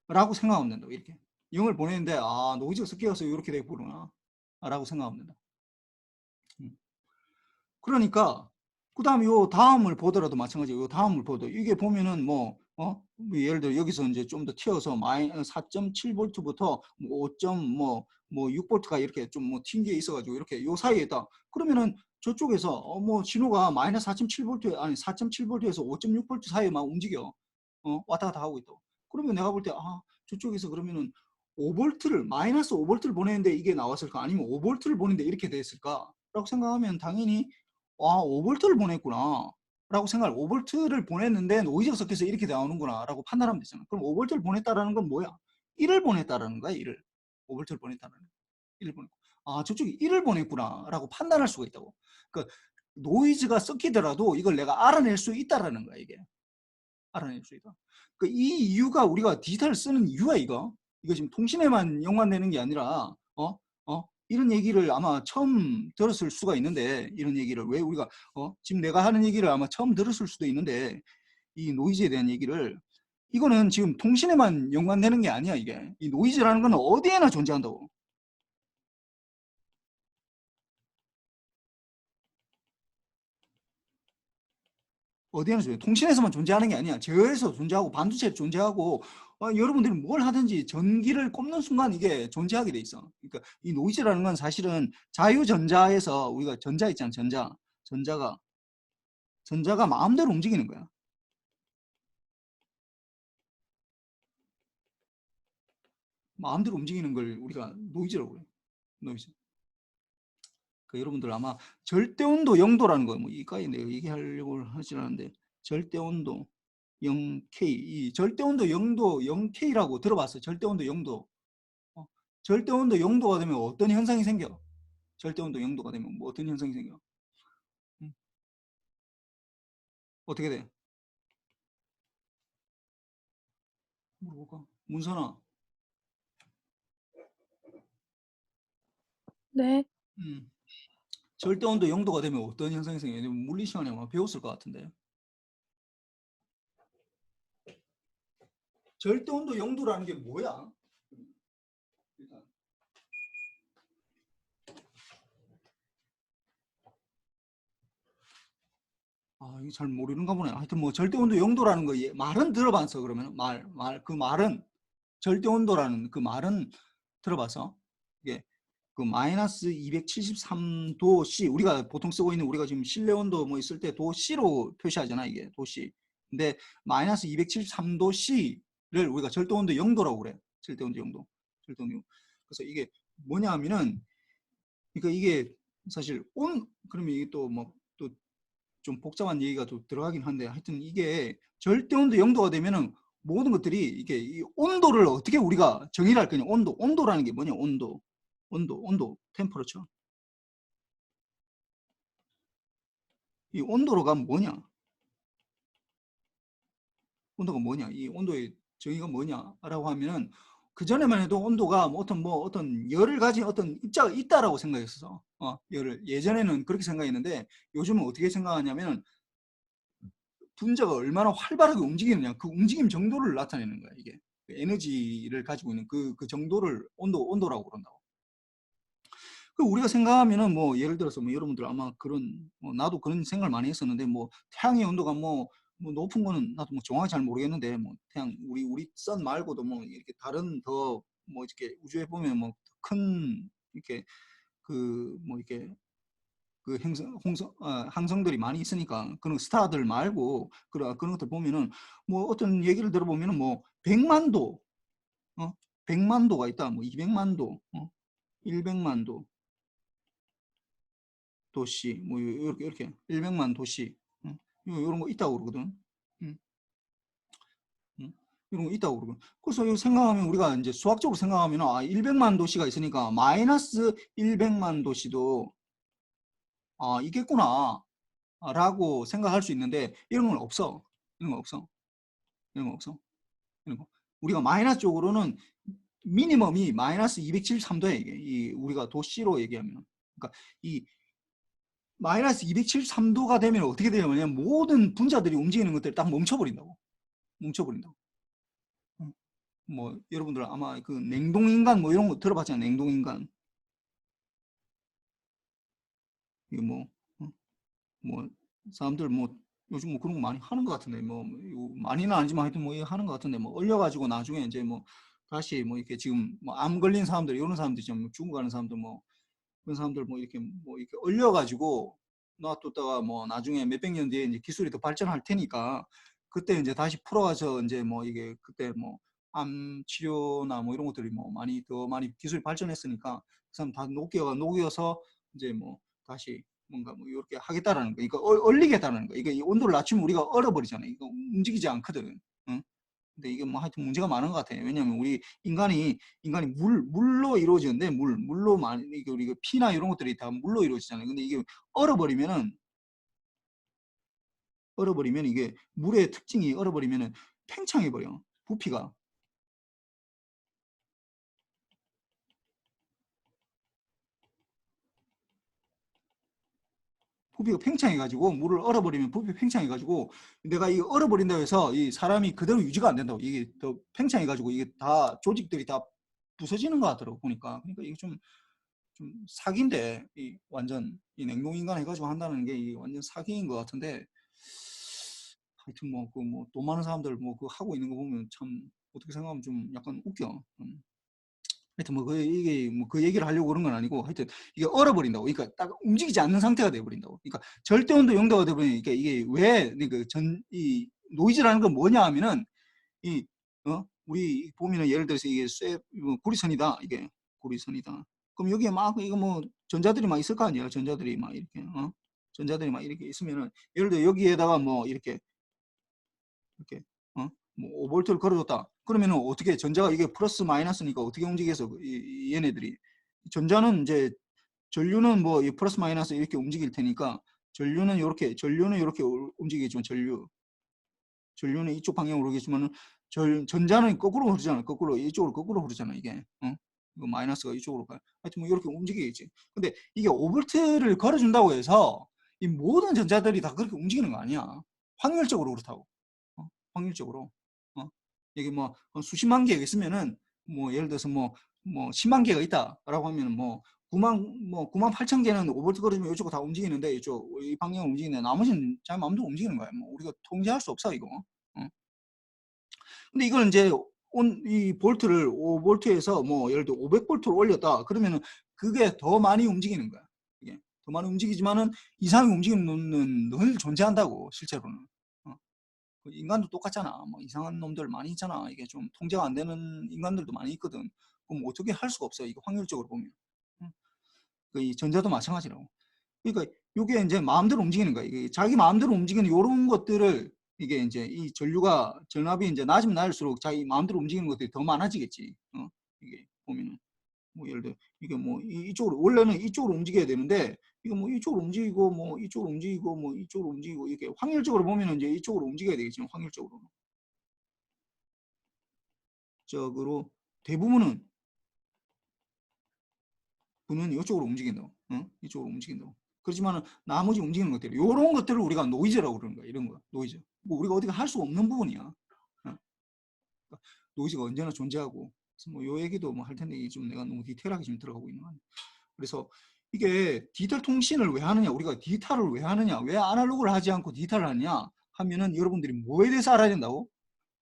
라고 생각하면 된다고. 이렇게 0을 보냈는데 노이즈가 섞여서 이렇게 됐구나. 라고 생각하면 된다. 그러니까 그 다음에 요 다음을 보더라도 마찬가지고 요 다음을 보도 이게 보면은 뭐 예를 들어 여기서 이제 좀 더 튀어서 4.7V부터 5.6V가 이렇게 좀 뭐 튄 게 있어가지고 이렇게 요 사이에 있다. 그러면은 저쪽에서 뭐 신호가 마이너스 4.7V 아니 4.7V에서 5.6V 사이에 막 움직여 왔다 갔다 하고 있다고. 그러면 내가 볼 때 저쪽에서 그러면은 5V를 마이너스 5V를 보내는데 이게 나왔을까 아니면 5V를 보내는데 이렇게 됐을까 라고 생각하면 당연히 5V를 보냈구나 라고 생각을 5V를 보냈는데 노이즈가 섞여서 이렇게 나오는구나 라고 판단하면 되잖아. 그럼 5V를 보냈다라는 건 뭐야? 1을 보냈다라는 거야. 1을 5V를 보냈다라는 거야. 1을 보냈고 저쪽이 1을 보냈구나 라고 판단할 수가 있다고. 그러니까 노이즈가 섞이더라도 이걸 내가 알아낼 수 있다라는 거야. 이게 알아낼 수 있다. 그러니까 이 이유가 우리가 디지털을 쓰는 이유가 이거 지금 통신에만 연관되는 게 아니라 이런 얘기를 아마 처음 들었을 수가 있는데 이런 얘기를 왜 우리가 지금 내가 하는 얘기를 아마 처음 들었을 수도 있는데 이 노이즈에 대한 얘기를 이거는 지금 통신에만 연관되는 게 아니야. 이게 이 노이즈라는 건 어디에나 존재한다고. 어디에나 존재. 통신에서만 존재하는 게 아니야. 제어에서 존재하고 반도체에 존재하고 여러분들이 뭘 하든지 전기를 꼽는 순간 이게 존재하게 돼 있어. 그러니까 이 노이즈라는 건 사실은 자유전자에서 우리가 전자 있잖아. 전자가 마음대로 움직이는 거야. 마음대로 움직이는 걸 우리가 노이즈라고 그래. 노이즈. 그 여러분들 아마 절대온도 0도라는 거 뭐 이까지 내가 얘기하려고 하진 않는데 절대온도 0K 이 절대온도 0도 0K라고 들어봤어. 절대온도 0도. 절대온도 0도가 되면 어떤 현상이 생겨? 절대온도 0도가 되면 뭐 어떤 현상이 생겨? 어떻게 돼? 물어볼까? 문선아. 네. 절대온도 0도가 되면 어떤 현상이 생겨? 물리 시간에 아마 배웠을 것 같은데. 절대온도 0도라는 게 뭐야? 일단. 이거 잘 모르는가 보네. 하여튼 뭐 절대 온도 0도라는 거 말은 들어봤어. 그러면 그 말은 절대 온도라는 그 말은 들어봐서 이게 그 마이너스 273도 C 우리가 보통 쓰고 있는 우리가 지금 실내 온도 뭐 있을 때 도 C로 표시하잖아. 이게 도 C. 근데 마이너스 273도 C를 우리가 절대 온도 0도라고 그래. 절대 온도 0도. 절대 온도 0도. 그래서 이게 뭐냐 하면은 그러니까 이게 사실 그러면 이게 또 뭐 또 좀 복잡한 얘기가 또 들어가긴 한데 하여튼 이게 절대 온도 0도가 되면은 모든 것들이 이게 이 온도를 어떻게 우리가 정의를 할 거냐. 온도라는 게 뭐냐. 온도 템퍼러처. 이 온도가 뭐냐. 온도가 뭐냐. 이 온도의 정의가 뭐냐라고 하면은 그 전에만 해도 온도가 어떤 열을 가진 어떤 입자가 있다라고 생각했어. 열을 예전에는 그렇게 생각했는데 요즘은 어떻게 생각하냐면 분자가 얼마나 활발하게 움직이느냐 그 움직임 정도를 나타내는 거야. 이게 그 에너지를 가지고 있는 그 정도를 온도라고 그런다고. 그 우리가 생각하면은 뭐 예를 들어서 뭐 여러분들 아마 그런 나도 그런 생각을 많이 했었는데 뭐 태양의 온도가 뭐 높은 거는 나도 뭐 정확히 잘 모르겠는데 뭐 태양 우리 선 말고도 뭐 이렇게 다른 더 뭐 이렇게 우주에 보면 뭐 큰 이렇게 그 뭐 이렇게 그 항성들이 많이 있으니까 그런 스타들 말고 그런 것들 보면은 뭐 어떤 얘기를 들어보면은 뭐 100만 도 100만 도가 있다. 뭐 200만 도 100만 도 도시 뭐 이렇게 100만 도시 이런 거 있다고 그러거든. 응, 응. 이런 거 있다고 그러거든. 그래서 이거 생각하면 우리가 이제 수학적으로 생각하면 100만 도시가 있으니까 마이너스 100만 도시도 있겠구나 라고 생각할 수 있는데 이런 건 없어. 이런 건 없어. 이런 거 없어. 이런 거. 우리가 마이너스 쪽으로는 미니멈이 마이너스 273도야 이게. 우리가 도시로 얘기하면. 그러니까 이 마이너스 273도가 되면 어떻게 되냐면 모든 분자들이 움직이는 것들이 딱 멈춰버린다고. 멈춰버린다고. 뭐 여러분들 아마 그 냉동인간 뭐 이런 거 들어봤잖아요. 냉동인간. 이게 뭐 사람들 뭐 요즘 뭐 그런 거 많이 하는 것 같은데 뭐 많이는 아니지만 하여튼 뭐 하는 것 같은데 뭐 얼려가지고 나중에 이제 뭐 다시 뭐 이렇게 지금 뭐 암 걸린 사람들 이런 사람들 좀 죽어가는 사람들 뭐 그런 사람들 뭐 이렇게 얼려가지고 놔뒀다가 뭐 나중에 몇백 년 뒤에 이제 기술이 더 발전할 테니까 그때 이제 다시 풀어가서 이제 뭐 이게 그때 뭐 암 치료나 뭐 이런 것들이 뭐 더 많이 기술이 발전했으니까 그 사람 다 녹여서 이제 뭐 다시 뭔가 뭐 이렇게 하겠다라는 거. 이거 얼리겠다는 거. 이거 온도를 낮추면 우리가 얼어버리잖아요. 이거 움직이지 않거든. 응? 근데 이게 뭐 하여튼 문제가 많은 것 같아요. 왜냐하면 우리 인간이 물로 이루어지는데 물로 많이 이게 우리가 피나 이런 것들이 다 물로 이루어지잖아요. 근데 이게 얼어버리면 이게 물의 특징이 얼어버리면은 팽창해 버려. 부피가. 부피가 팽창해가지고 물을 얼어버리면 부피 팽창해가지고 내가 이 얼어버린다고 해서 이 사람이 그대로 유지가 안 된다고. 이게 더 팽창해가지고 이게 다 조직들이 다 부서지는 것 같더라고 보니까. 그러니까 이게 좀 사기인데 완전 이 냉동인간 해가지고 한다는 게 완전 사기인 것 같은데 하여튼 돈 많은 사람들 그 하고 있는 거 보면 참 어떻게 생각하면 좀 약간 웃겨. 하여튼 이게 그 얘기를 하려고 그런 건 아니고 하여튼 이게 얼어버린다고. 그러니까 딱 움직이지 않는 상태가 돼버린다고. 그러니까 절대 온도 0도가 돼버리니까 이게 왜 이 노이즈라는 건 뭐냐 하면은 우리 보면은 예를 들어서 이게 구리선이다. 이게 구리선이다. 그럼 여기에 막 이거 뭐 전자들이 막 있을 거 아니에요. 전자들이 막 이렇게 전자들이 막 이렇게 있으면은 예를 들어 여기에다가 뭐 이렇게 뭐 5볼트를 걸어줬다. 그러면은 어떻게 전자가 이게 플러스 마이너스니까 어떻게 움직여서 얘네들이 전자는 이제 전류는 뭐 플러스 마이너스 이렇게 움직일 테니까 전류는 이렇게 움직이겠지만 전류는 이쪽 방향으로 오겠지만은 전자는 거꾸로 흐르잖아. 이쪽으로 거꾸로 흐르잖아. 이게 이거 마이너스가 이쪽으로 가요. 하여튼 뭐 이렇게 움직이겠지. 근데 이게 5볼트를 걸어준다고 해서 이 모든 전자들이 다 그렇게 움직이는 거 아니야. 확률적으로 그렇다고. 확률적으로. 이게 뭐 수십만 개가 있으면은 뭐 예를 들어서 뭐 10만 개가 있다라고 하면 뭐 9만 8천 개는 5V 걸어주면 이쪽으로 다 움직이는데 이쪽 이 방향으로 움직이는데 나머지는 자기 마음대로 움직이는 거야. 뭐 우리가 통제할 수 없어 이거. 근데 이걸 이제 이 볼트를 5V에서 뭐 예를 들어 500V로 올렸다. 그러면은 그게 더 많이 움직이는 거야. 이게 더 많이 움직이지만은 이상하게 움직이는 놈은 늘 존재한다고 실제로는. 인간도 똑같잖아. 뭐 이상한 놈들 많이 있잖아. 이게 좀 통제가 안 되는 인간들도 많이 있거든. 그럼 어떻게 할 수가 없어요. 이거 확률적으로 보면. 이 전자도 마찬가지라고. 그러니까 이게 이제 마음대로 움직이는 거야. 이게 자기 마음대로 움직이는 이런 것들을 이게 이제 이 전류가 전압이 이제 낮으면 낮을수록 자기 마음대로 움직이는 것들이 더 많아지겠지. 이게 보면은 뭐 예를 들어 이게 뭐 이쪽으로 원래는 이쪽으로 움직여야 되는데 이거 뭐 이쪽으로 움직이고 뭐 이쪽으로 움직이고 뭐 이쪽으로 움직이고 이렇게 확률적으로 보면은 이제 이쪽으로 움직여야 되겠지만 확률적으로 적으로 대부분은 분은 이쪽으로 움직인다고. 이쪽으로 움직인다고. 그렇지만 나머지 움직이는 것들 이런 것들을 우리가 노이즈라고 그러는 거야. 이런 거 노이즈. 뭐 우리가 어디가 할 수가 없는 부분이야. 그러니까 노이즈가 언제나 존재하고. 그래서 뭐 요 얘기도 뭐 할 텐데 이게 좀 내가 너무 디테일하게 지금 들어가고 있는 거야. 그래서 이게 디지털 통신을 왜 하느냐, 우리가 디지털을 왜 하느냐, 왜 아날로그를 하지 않고 디지털을 하느냐 하면은 여러분들이 뭐에 대해서 알아야 된다고?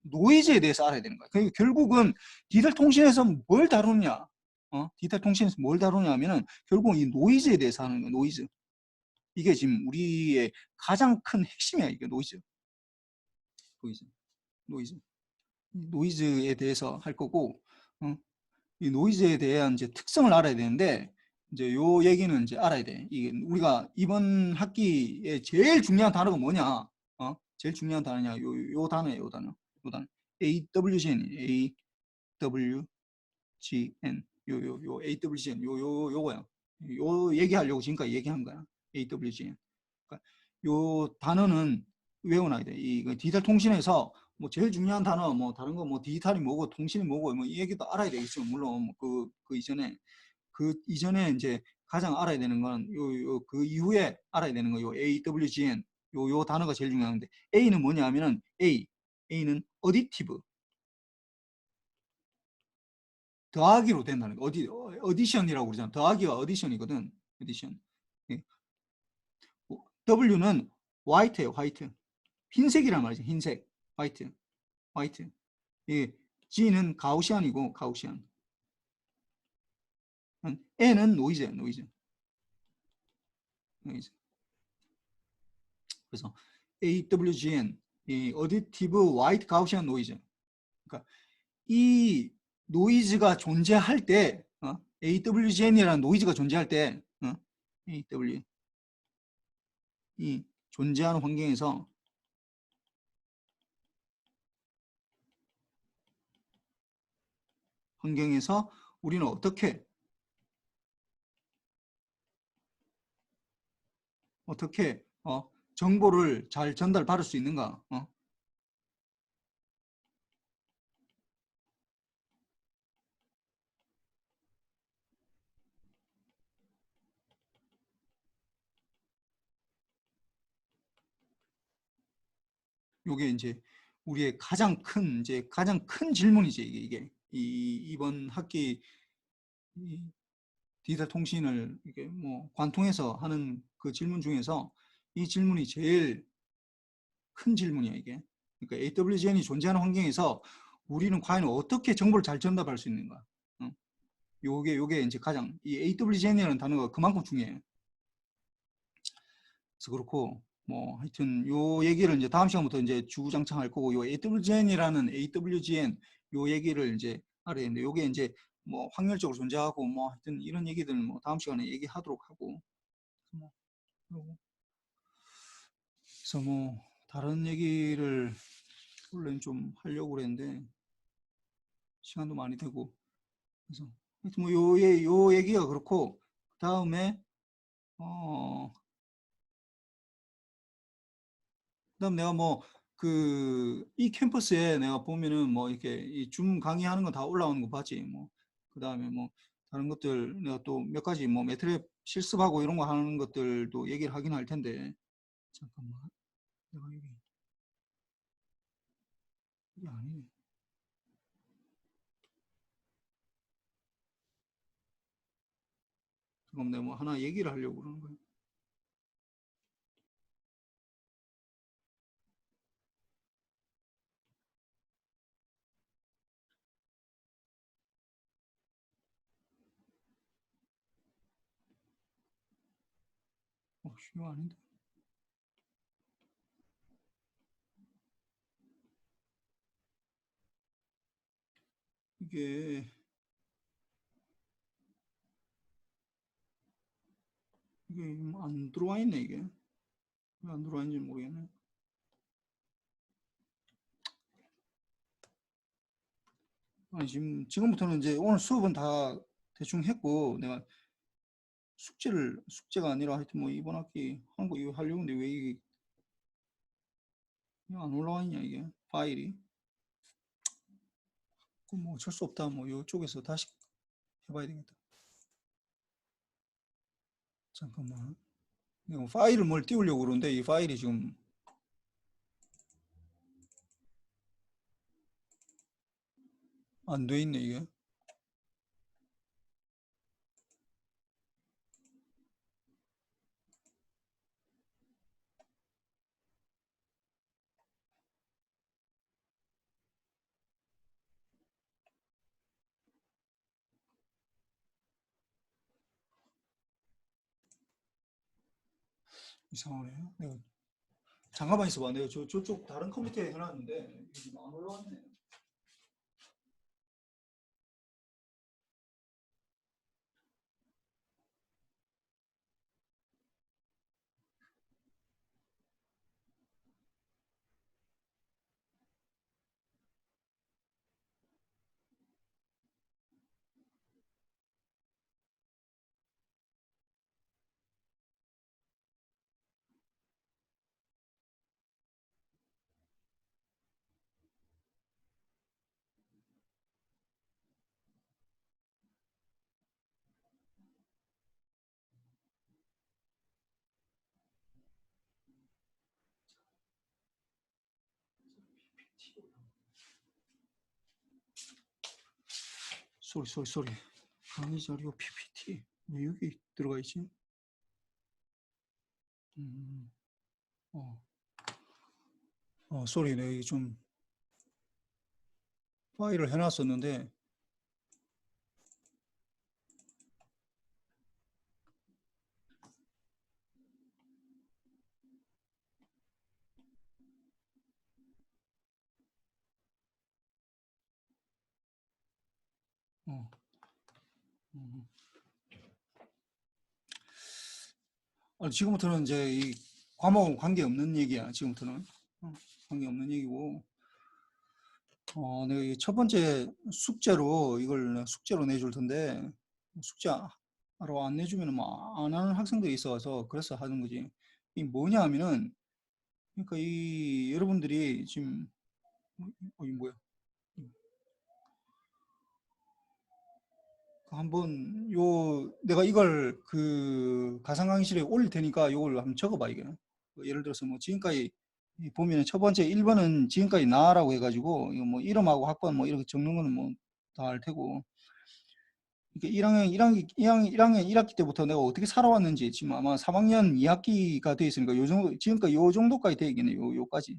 노이즈에 대해서 알아야 되는 거야. 그러니까 결국은 디지털 통신에서 뭘 다루느냐, 디지털 통신에서 뭘 다루냐 하면은 결국 이 노이즈에 대해서 하는 거야. 노이즈. 이게 지금 우리의 가장 큰 핵심이야. 이게 노이즈. 노이즈. 노이즈에 대해서 할 거고, 이 노이즈에 대한 이제 특성을 알아야 되는데, 이제 요 얘기는 이제 알아야 돼. 이게 우리가 이번 학기에 제일 중요한 단어가 뭐냐? 제일 중요한 단어냐? 요 단어예요, 요 단어. 요 단어. AWGN, AWGN. 요 AWGN, 요거야. 요 얘기하려고 지금까지 얘기한 거야. AWGN. 그러니까 요 단어는 외워놔야 돼. 이 디지털 통신에서 뭐 제일 중요한 단어, 뭐 다른 거 뭐 디지털이 뭐고 통신이 뭐고 뭐 이 얘기도 알아야 되겠죠. 물론 그 이전에 이제 가장 알아야 되는 건 그 이후에 알아야 되는 거 요 AWGN 요 단어가 제일 중요한데 A는 뭐냐 하면은 A는 어디티브 더하기로 된다는 거. 어디션이라고 그러잖아. 더하기가 어디션이거든. 어디션. 예. W는 화이트예요. 화이트. 흰색이란 말이죠. 흰색. 화이트. 화이트. 예. G는 가우시안이고 가우시안. N은 노이즈예요. 노이즈. 그래서 AWGN, 이 어디티브 화이트 가우시안 노이즈. 그러니까 이 노이즈가 존재할 때, AWGN이라는 노이즈가 존재할 때, AW 이 존재하는 환경에서 우리는 어떻게 정보를 잘 전달받을 수 있는가? 요게 이제 우리의 가장 큰 질문이지 이게 이번 학기 디지털 통신을 이게 뭐 관통해서 하는 그 질문 중에서 이 질문이 제일 큰 질문이야 이게. 그러니까 AWGN이 존재하는 환경에서 우리는 과연 어떻게 정보를 잘 전달할 수 있는가? 요게 이제 가장 이 AWGN이라는 단어가 그만큼 중요해요. 그래서 그렇고 뭐 하여튼 요 얘기를 이제 다음 시간부터 이제 주구장창 할 거고 요 AWGN 요 얘기를 이제 알아야 되는데 요게 이제 뭐 확률적으로 존재하고 뭐 하여튼 이런 얘기들 뭐 다음 시간에 얘기하도록 하고 그래서 뭐 다른 얘기를 원래는 좀 하려고 그랬는데 시간도 많이 되고 그래서 하여튼 뭐 요 얘기가 그렇고 다음에 그다음 내가 뭐 이 캠퍼스에 내가 보면은 뭐 이렇게 이 줌 강의하는 거 다 올라오는 거 봤지 뭐 그다음에 뭐 다른 것들 내가 또 몇 가지 뭐 매트랩 실습하고 이런 거 하는 것들도 얘기를 하긴 할 텐데 잠깐만 내가 이게 아니네. 그럼 내가 뭐 하나 얘기를 하려고 그러는 거예요. 이거 아닌데. 이게 안 들어와 있네 이게. 왜 안 들어와 있는지 모르겠네. 아니 지금부터는 이제 오늘 수업은 다 대충 했고 내가 숙제가 아니라 하여튼 뭐 이번 학기 한 거 이거 하려고 했는데 왜 이게 안 올라와 있냐 이게 파일이. 그럼 뭐 어쩔 수 없다. 뭐 이쪽에서 다시 해봐야 되겠다. 잠깐만. 이거 파일을 뭘 띄우려고 그러는데 이 파일이 지금 안 돼 있네 이게. 이상하네. 내가 잠깐만 있어봐. 내가 저쪽 다른 컴퓨터에 해놨는데 이게 안 올라왔네. 쏘리. 강의 자료 PPT. 왜 여기 들어가 있지? 쏘리. 내가 이게 좀 파일을 해놨었는데 어, 지금부터는 이제 이 과목은 관계없는 얘기야. 지금부터는 관계없는 얘기고 내가 첫 번째 숙제로 이걸 숙제로 내줄 텐데 숙제로 안 내주면 뭐 안 하는 학생들이 있어서 그래서 하는 거지. 이 뭐냐 하면은 그러니까 이 여러분들이 지금 이 뭐야? 한번 내가 이걸 그 가상 강의실에 올릴 테니까 이걸 한번 적어봐 이게. 예를 들어서 뭐 지금까지 보면 첫 번째 1번은 지금까지 나라고 해가지고 이거 뭐 이름하고 학번 뭐 이렇게 적는 거는 뭐 다 알 테고. 이렇게 1학년 1학기 때부터 내가 어떻게 살아왔는지 지금 아마 3학년 2학기가 돼 있으니까 요 정도 지금까지 요 정도까지 돼 있겠네. 요까지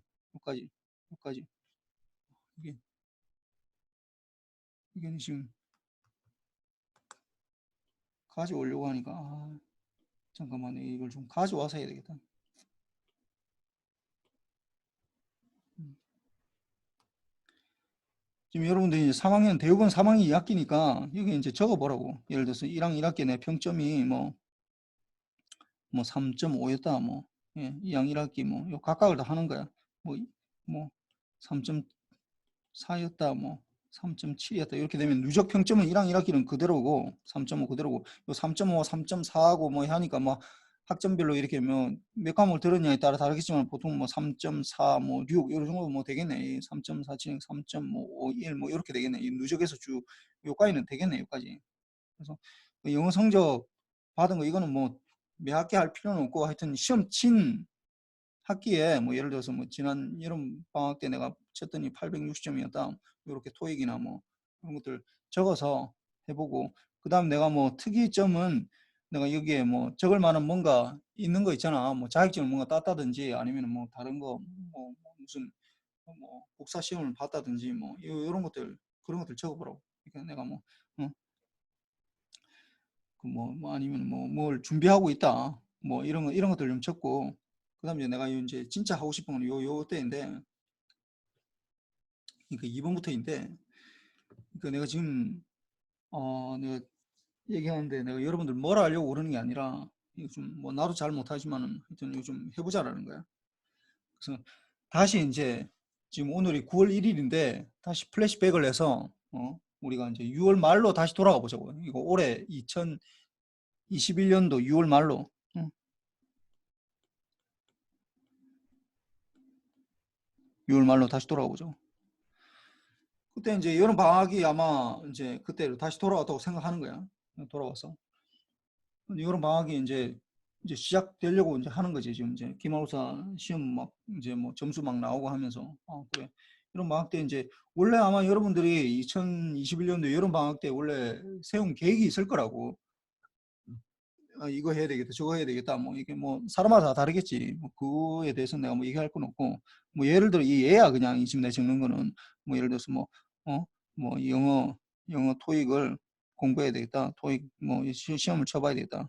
이게 지금 가져오려고 하니까 잠깐만 이걸 좀 가져와서 해야 되겠다. 지금 여러분들이 이제 3학년 대학원 3학년 2학기니까 여기 이제 적어보라고. 예를 들어서 1학년 1학기 내 평점이 뭐 3.5였다 뭐 2학년 1학기 뭐 요 각각을 다 하는 거야. 뭐 3.4였다 뭐 3.7이었다 이렇게 되면 누적 평점은 1학년 1학기는 그대로고 3.5 그대로고 요 3.5, 3.4하고 뭐 하니까 뭐 학점별로 이렇게 뭐 몇 과목을 들었냐에 따라 다르겠지만 보통 뭐 3.4, 뭐 6 이런 정도 뭐 되겠네. 3.47, 3.5, 1 뭐 이렇게 되겠네. 이 누적해서 쭉 요까지는 되겠네. 요까지. 그래서 그 영어 성적 받은 거 이거는 뭐 매 학기 할 필요는 없고 하여튼 시험 친 학기에 뭐 예를 들어서 뭐 지난 여름 방학 때 내가 쳤더니 860점이었다. 이렇게 토익이나 뭐 그런 것들 적어서 해보고 그다음 내가 뭐 특이점은 내가 여기에 뭐 적을 만한 뭔가 있는 거 있잖아. 뭐 자격증을 뭔가 땄다든지 아니면 뭐 다른 거 뭐 무슨 뭐 복사 시험을 봤다든지 뭐 이런 것들 그런 것들 적어보라고. 그러니까 내가 뭐 뭐 아니면 뭐 뭘 준비하고 있다. 뭐 이런 것들 좀 적고 그다음에 내가 이제 진짜 하고 싶은 건 요 때인데 그러니까 2번부터인데 그러니까 내가 지금 내가 얘기하는데 내가 여러분들 뭐라 하려고 그러는 게 아니라 이거 좀 뭐 나도 잘 못하지만은 하여튼 이거 좀 해보자라는 거야. 그래서 다시 이제 지금 오늘이 9월 1일인데 다시 플래시백을 해서 우리가 이제 6월 말로 다시 돌아가 보자고. 이거 올해 2021년도 6월 말로 6월 말로 다시 돌아가 보죠. 그때 이제 여름 방학이 아마 이제 그때로 다시 돌아왔다고 생각하는 거야. 돌아와서 여름 방학이 이제 시작되려고 이제 하는 거지. 지금 이제 기말고사 시험 막 이제 뭐 점수 막 나오고 하면서 그래. 여름 방학 때 이제 원래 아마 여러분들이 2021년도 여름 방학 때 원래 세운 계획이 있을 거라고. 이거 해야 되겠다, 저거 해야 되겠다. 뭐 이게 뭐 사람마다 다 다르겠지. 뭐 그거에 대해서 내가 뭐 얘기할 건 없고. 뭐 예를 들어 이 얘야 그냥 지금 내가 적는 거는 뭐 예를 들어서 뭐 영어 토익을 공부해야 되겠다. 토익 뭐 시험을 쳐봐야 되겠다.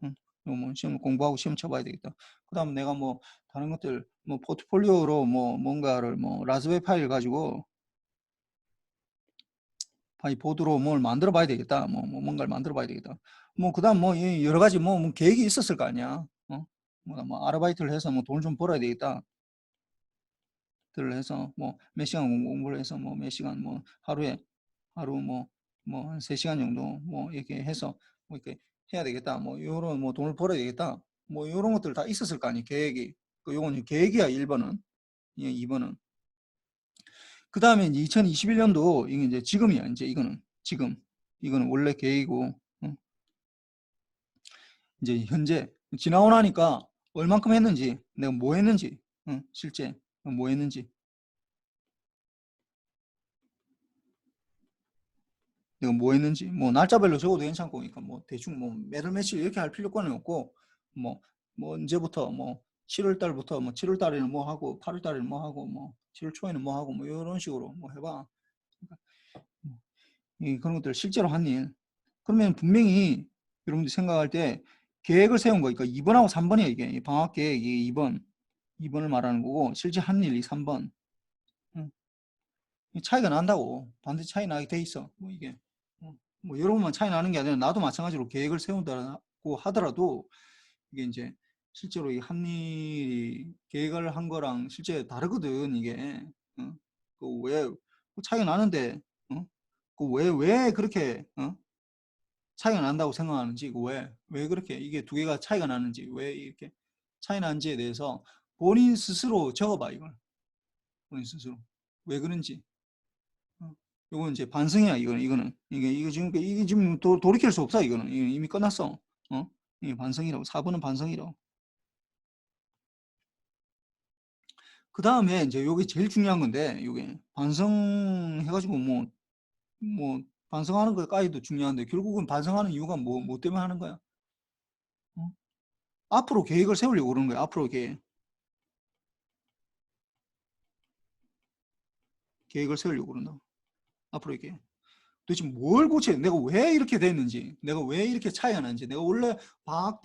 응? 뭐 시험 공부하고 시험 쳐봐야 되겠다. 그다음 내가 뭐 다른 것들 뭐 포트폴리오로 뭐 뭔가를 뭐 라즈베리 파일 가지고 보드로 뭘 만들어 봐야 되겠다. 뭐 뭔가를 만들어 봐야 되겠다. 뭐 그다음 뭐 여러 가지 뭐 계획이 있었을 거 아니야. 뭐 아르바이트를 해서 뭐 돈을 좀 벌어야 되겠다. 들을 해서 뭐 몇 시간 공부를 해서 뭐 몇 시간 뭐 하루 뭐 한 3시간 정도 뭐 이렇게 해서 뭐 이렇게 해야 되겠다. 뭐 요런 뭐 돈을 벌어야 되겠다. 뭐 요런 것들 다 있었을 거 아니에요. 계획이. 요건 계획이야 1번은. 2번은. 그 다음에 이제 2021년도 이게 이제 지금이야. 이제 이거는 지금 이거는 원래 계획이고 이제 현재 지나고 나니까 얼만큼 했는지 내가 뭐 했는지 실제 뭐 했는지 내가 뭐 했는지 뭐 날짜별로 적어도 괜찮고 그러니까 뭐 대충 뭐 매달 며칠 이렇게 할 필요는 없고 뭐 언제부터 뭐 7월 달부터 뭐 7월 달에는 뭐 하고 8월 달에는 뭐 하고 뭐 7월 초에는 뭐 하고 뭐 이런 식으로 뭐 해봐. 그런 것들 실제로 한 일. 그러면 분명히 여러분들이 생각할 때 계획을 세운 거니까 2번하고 3번이야 이게 방학 계획이 2번을 말하는 거고 실제 한 일이 3번. 차이가 난다고. 반드시 차이 나게 돼 있어. 뭐 이게 뭐 여러분만 차이 나는 게 아니라 나도 마찬가지로 계획을 세운다고 하더라도 이게 이제 실제로 이 한 일이 계획을 한 거랑 실제 다르거든 이게. 그왜 차이가 나는데 그왜 그렇게 차이가 난다고 생각하는지 왜 그렇게 이게 두 개가 차이가 나는지 왜 이렇게 차이 나는지에 대해서 본인 스스로 적어봐 이걸. 본인 스스로 왜 그런지. 이건 이제 반성이야 이거는 이게 지금 돌이킬 수 없어 이거는 이미 끝났어. 이게 반성이라고 4번은 반성이라고. 그 다음에 이제 요게 제일 중요한 건데 요게 반성해가지고 뭐 반성하는 것까지도 중요한데 결국은 반성하는 이유가 뭐 때문에 하는 거야? 앞으로 계획을 세우려고 그러는 거야. 앞으로 계획을 세우려고 그런다. 앞으로 이렇게 도대체 뭘 고쳐야 돼? 내가 왜 이렇게 됐는지, 내가 왜 이렇게 차이가 나는지, 내가 원래 방학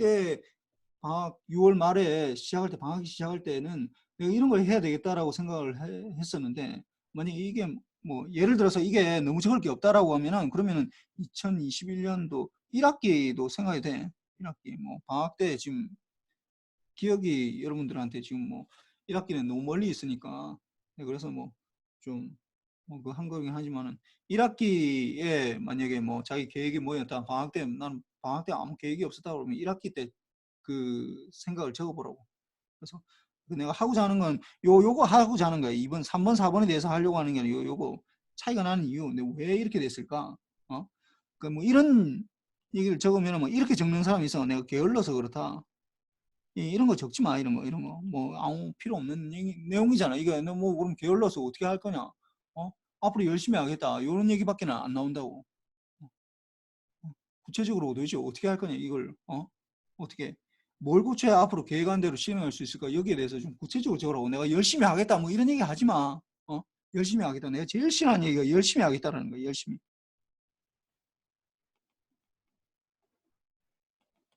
6월 말에 시작할 때 방학이 시작할 때는 내가 이런 걸 해야 되겠다라고 생각을 했었는데 만약에 이게 뭐 예를 들어서 이게 너무 적을 게 없다라고 하면은 그러면은 2021년도 1학기도 생각이 돼. 1학기 뭐 방학 때 지금 기억이 여러분들한테 지금 뭐 1학기는 너무 멀리 있으니까 그래서 뭐 좀 뭐 그 한 거긴 하지만은 1학기에 만약에 뭐 자기 계획이 뭐였다 방학 때 나는 방학 때 아무 계획이 없었다 그러면 1학기 때 그 생각을 적어보라고. 그래서 내가 하고자 하는 건 요거 하고자 하는 거야. 2번, 3번, 4번에 대해서 하려고 하는 게 아니라 요거 차이가 나는 이유. 내가 왜 이렇게 됐을까? 그 뭐 이런 얘기를 적으면 뭐 이렇게 적는 사람이 있어. 내가 게을러서 그렇다. 이런 거 적지 마. 이런 거. 뭐 아무 필요 없는 내용이잖아. 이거 너 뭐 그럼 게을러서 어떻게 할 거냐? 앞으로 열심히 하겠다. 이런 얘기밖에 안 나온다고. 구체적으로 도대체 어떻게 할 거냐 이걸 어떻게 뭘 고쳐야 앞으로 계획한 대로 실행할 수 있을까 여기에 대해서 좀 구체적으로 적으라고. 내가 열심히 하겠다 뭐 이런 얘기 하지 마. 열심히 하겠다. 내가 제일 싫어하는 얘기가 열심히 하겠다라는 거야. 열심히.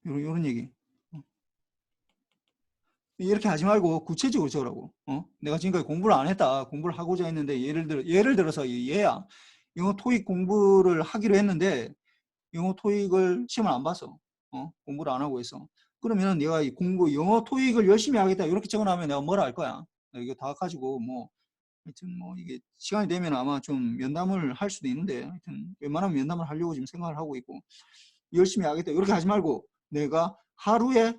요런 얘기. 이렇게 하지 말고 구체적으로 적으라고. 내가 지금까지 공부를 안 했다. 공부를 하고자 했는데 예를 들어서 얘야 영어 토익 공부를 하기로 했는데 영어 토익을 시험을 안 봐서 공부를 안 하고 있어. 그러면 내가 이 영어 토익을 열심히 하겠다 이렇게 적어놓으면 내가 뭐라 할 거야. 이거 다 가지고 뭐 하여튼 뭐 이게 시간이 되면 아마 좀 면담을 할 수도 있는데 하여튼 웬만하면 면담을 하려고 지금 생각을 하고 있고 열심히 하겠다 이렇게 하지 말고 내가 하루에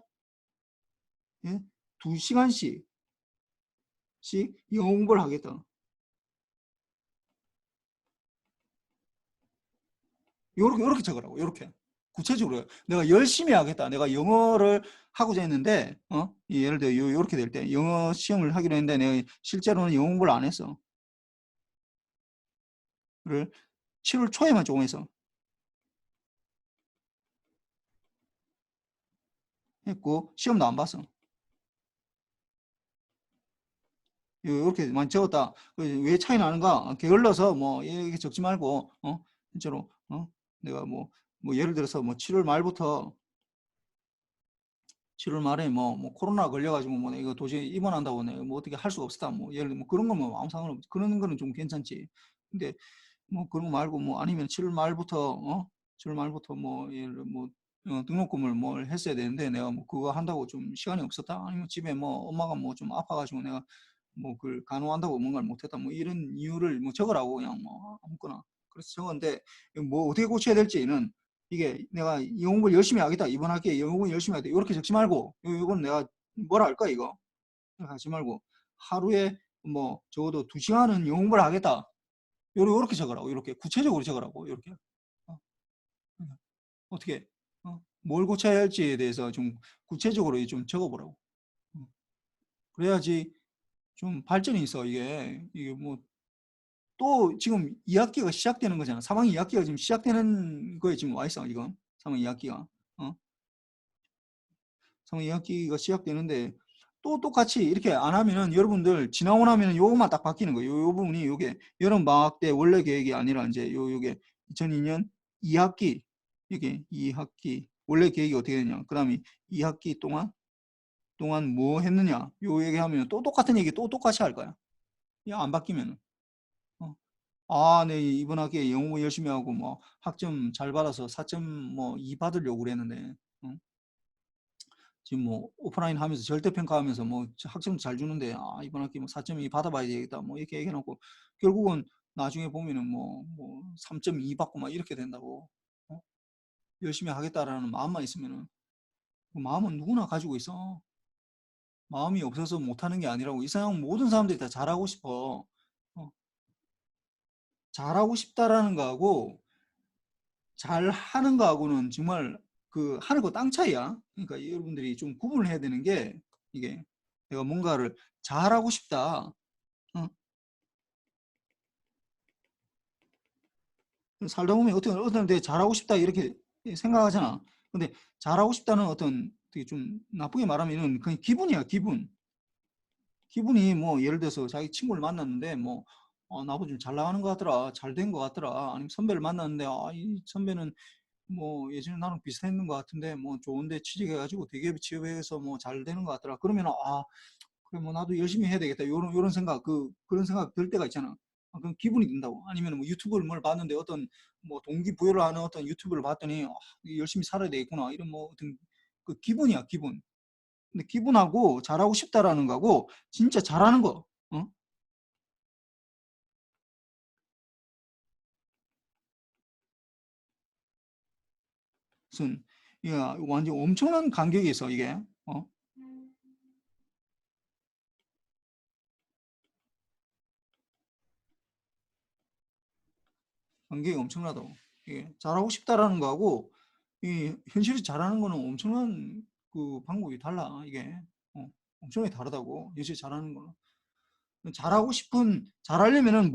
2시간씩 영어 공부를 하겠다. 요렇게 적으라고. 요렇게 구체적으로 내가 열심히 하겠다. 내가 영어를 하고자 했는데 예를 들어 요렇게 될 때 영어 시험을 하기로 했는데 내가 실제로는 영어 공부를 안 했어. 를 7월 초에만 조금 했어. 했고 시험도 안 봤어. 이렇게만 적었다. 왜 차이 나는가? 게을러서 뭐 이렇게 적지 말고 진짜로 내가 뭐 예를 들어서 뭐 7월 말부터 7월 말에 뭐 코로나 걸려가지고 뭐 이거 도저히 입원한다고 내가 뭐 어떻게 할 수가 없었다. 뭐 예를 들어 뭐 그런 거면 아무 상관없지. 그런 거는 좀 괜찮지. 근데 뭐 그런 거 말고 뭐 아니면 7월 말부터 7월 말부터 뭐 예를 들어 뭐 등록금을 뭘 했어야 되는데 내가 뭐 그거 한다고 좀 시간이 없었다. 아니면 집에 뭐 엄마가 뭐 좀 아파가지고 내가 뭐 그걸 간호한다고 뭔가를 못했다. 뭐 이런 이유를 뭐 적으라고 그냥 뭐 아무거나. 그래서 적었는데 뭐 어떻게 고쳐야 될지는 이게 내가 영어 공부를 열심히 하겠다. 이번 학기에 영어 공부 열심히 하겠다. 이렇게 적지 말고 이건 내가 뭐라 할까 이거 하지 말고 하루에 뭐 적어도 2시간은 영어 공부를 하겠다. 요렇게 적으라고. 이렇게 구체적으로 적으라고. 이렇게 어떻게 뭘 고쳐야 할지에 대해서 좀 구체적으로 좀 적어보라고. 그래야지 좀 발전이 있어. 이게 뭐 또 지금 2학기가 시작되는 거잖아. 3학기 2학기가 지금 시작되는 거에 지금 와 있어. 이건 3학기 2학기가 3학기 2학기가 시작되는데 또 똑같이 이렇게 안 하면은 여러분들 지나고 나면은 요것만 딱 바뀌는 거예요. 요 부분이 요게 여름 방학 때 원래 계획이 아니라 이제 요게 2002년 2학기 이게 2학기 원래 계획이 어떻게 되냐. 그다음에 2학기 동안 뭐 했느냐. 요 얘기하면 또 똑같은 얘기 또 똑같이 할 거야. 안 바뀌면은. 네, 이번 학기에 영어 공부 열심히 하고 뭐 학점 잘 받아서 4.2 받으려고 그랬는데 지금 뭐 오프라인 하면서 절대평가하면서 뭐 학점 잘 주는데 이번 학기 뭐 4.2 받아봐야 되겠다 뭐 이렇게 얘기해놓고 결국은 나중에 보면은 뭐 3.2 받고 막 이렇게 된다고. 열심히 하겠다라는 마음만 있으면은 그 마음은 누구나 가지고 있어. 마음이 없어서 못하는 게 아니라고. 이 세상 모든 사람들이 다 잘하고 싶어. 잘하고 싶다라는 거하고 잘하는 거하고는 정말 그 하늘과 땅 차이야. 그러니까 여러분들이 좀 구분을 해야 되는 게 이게 내가 뭔가를 잘하고 싶다. 살다 보면 어떤 데 잘하고 싶다 이렇게 생각하잖아. 근데 잘하고 싶다는 어떤 되게 좀 나쁘게 말하면 그냥 기분이야, 기분. 기분이 뭐 예를 들어서 자기 친구를 만났는데 뭐 나보다 좀 잘 나가는 것 같더라, 잘 된 것 같더라. 아니면 선배를 만났는데 이 선배는 뭐 예전에 나랑 비슷했는 것 같은데 뭐 좋은데 취직해가지고 대기업에 취업해서 뭐 잘 되는 것 같더라. 그러면 그래 뭐 나도 열심히 해야 되겠다. 요런 생각 그런 생각 들 때가 있잖아. 그럼 기분이 든다고. 아니면 뭐 유튜브를 뭘 봤는데 어떤 뭐 동기부여를 하는 어떤 유튜브를 봤더니 열심히 살아야 되겠구나. 이런 뭐 어떤 그 기분이야, 기분. 근데 기분하고 잘하고 싶다라는 거하고 진짜 잘하는 거. 무슨 야 완전 엄청난 간격이 있어 이게. 간격이 엄청나다고. 이게 잘하고 싶다라는 거하고 이 현실이 잘하는 거는 엄청난 그 방법이 달라 이게. 엄청나게 다르다고. 현실이 잘하는 거는. 잘하려면은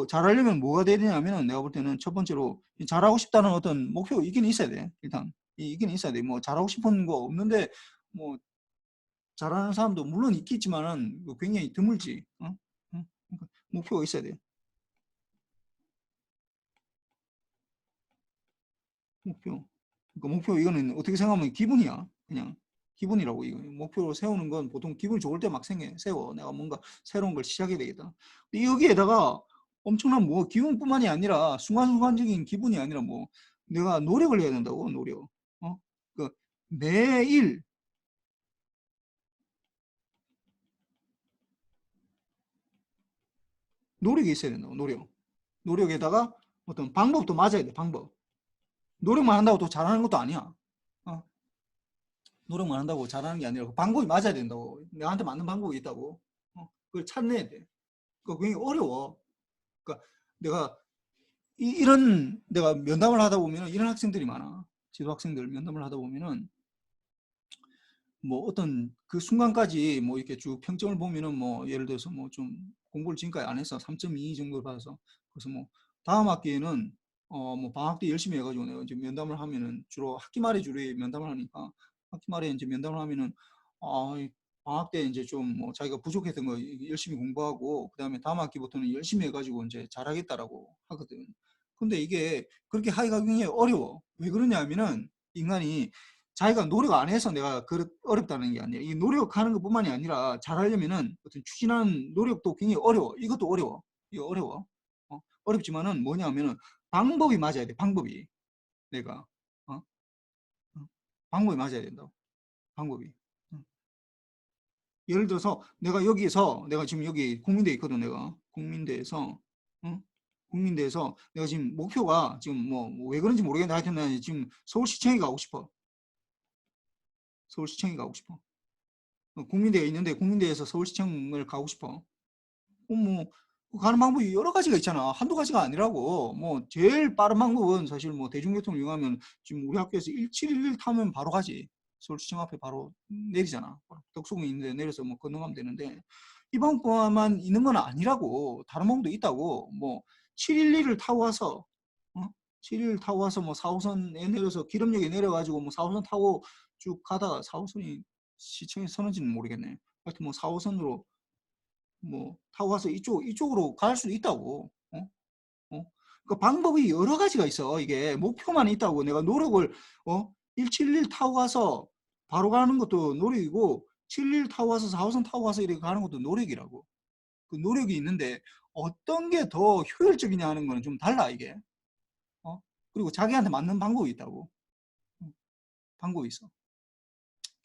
잘하려면 뭐가 되냐면은 내가 볼 때는 첫 번째로 잘하고 싶다는 어떤 목표 있긴 있어야 돼. 일단 있긴 있어야 돼. 뭐 잘하고 싶은 거 없는데 뭐 잘하는 사람도 물론 있겠지만은 굉장히 드물지. 그러니까 목표가 있어야 돼. 목표 이거는 어떻게 생각하면 기분이야. 그냥 기분이라고. 이거 목표로 세우는 건 보통 기분이 좋을 때 막 세워. 내가 뭔가 새로운 걸 시작해야 되겠다. 근데 여기에다가 엄청난 뭐 기분뿐만이 아니라 순간순간적인 기분이 아니라 뭐 내가 노력을 해야 된다고. 노력. 그 매일 노력이 있어야 된다고. 노력에다가 어떤 방법도 맞아야 돼. 방법. 노력만 한다고 또 잘하는 것도 아니야. 어? 노력만 한다고 잘하는 게 아니라 그 방법이 맞아야 된다고. 나한테 맞는 방법이 있다고. 그걸 찾아내야 돼. 그거 굉장히 어려워. 그러니까 내가 면담을 하다 보면 이런 학생들이 많아. 지도 학생들 면담을 하다 보면은 뭐 어떤 그 순간까지 뭐 이렇게 쭉 평점을 보면은 뭐 예를 들어서 뭐 좀 공부를 지금까지 안 해서 3.2 정도를 받아서 그래서 뭐 다음 학기에는 뭐 방학 때 열심히 해가지고 내가 이제 면담을 하면은 주로 학기 말에 주로 면담을 하니까 학기 말에 이제 면담을 하면은 방학 때 이제 좀 뭐 자기가 부족했던 거 열심히 공부하고 그다음에 다음 학기부터는 열심히 해가지고 이제 잘하겠다라고 하거든. 근데 이게 그렇게 하기가 굉장히 어려워. 왜 그러냐면은 인간이 자기가 노력 안 해서 내가 어렵다는 게 아니라 이 노력하는 것뿐만이 아니라 잘하려면은 어떤 추진하는 노력도 굉장히 어려워. 이것도 어려워. 이거 어려워. 어렵지만은 뭐냐면은 방법이 맞아야 돼. 방법이 내가 어? 방법이 맞아야 된다고. 방법이. 예를 들어서 내가 지금 여기 국민대에 있거든. 내가 국민대에서 어? 국민대에서 내가 지금 목표가 지금 뭐 왜 그런지 모르겠는데 하여튼 나 지금 서울시청에 가고 싶어. 서울시청에 가고 싶어. 국민대에 있는데 국민대에서 서울시청을 가고 싶어. 뭐 가는 방법이 여러 가지가 있잖아. 한두 가지가 아니라고. 뭐 제일 빠른 방법은 사실 뭐 대중교통을 이용하면 지금 우리 학교에서 1711 타면 바로 가지. 서울시청 앞에 바로 내리잖아. 덕수궁 있는데 내려서 뭐 건너가면 되는데 이 방법만 있는 건 아니라고. 다른 방법도 있다고. 뭐 711을 타고 와서 711 타고 와서 뭐 4호선에 내려서 기름역에 내려가지고 뭐 4호선 타고 쭉 가다가 4호선이 시청에 서는지는 모르겠네. 하여튼 뭐 4호선으로 뭐 타고 가서 이쪽으로 갈 수도 있다고. 그 방법이 여러 가지가 있어. 이게 목표만 있다고 내가 노력을 171 타고 가서 바로 가는 것도 노력이고 71 타고 가서 4호선 타고 가서 이렇게 가는 것도 노력이라고. 그 노력이 있는데 어떤 게 더 효율적이냐 하는 거는 좀 달라 이게. 그리고 자기한테 맞는 방법이 있다고. 방법이 있어.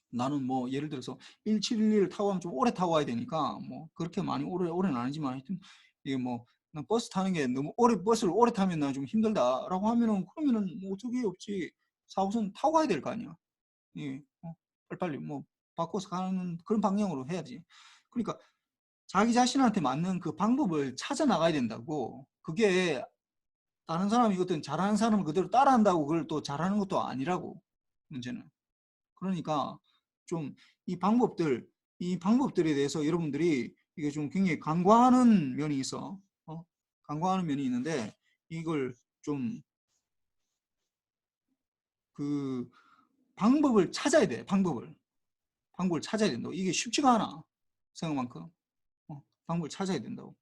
나는 뭐 예를 들어서 1711 타고 가면 좀 오래 타고 가야 되니까 뭐 그렇게 많이 오래는 아니지만 하여튼 이게 뭐 난 버스 타는 게 너무 버스를 오래 타면 나 좀 힘들다라고 하면은 그러면은 뭐 어떻게 없지 4호선 타고 가야 될 거 아니야. 예, 빨리빨리 뭐 바꿔서 가는 그런 방향으로 해야지. 그러니까 자기 자신한테 맞는 그 방법을 찾아 나가야 된다고. 그게 다른 사람이 어떤 잘하는 사람을 그대로 따라한다고 그걸 또 잘하는 것도 아니라고 문제는. 그러니까 좀 이 방법들에 대해서 여러분들이 이게 좀 굉장히 간과하는 면이 있어. 간과하는 면이 있는데 이걸 좀 그 방법을 찾아야 돼. 방법을 찾아야 된다고. 이게 쉽지가 않아. 생각만큼. 방법을 찾아야 된다고.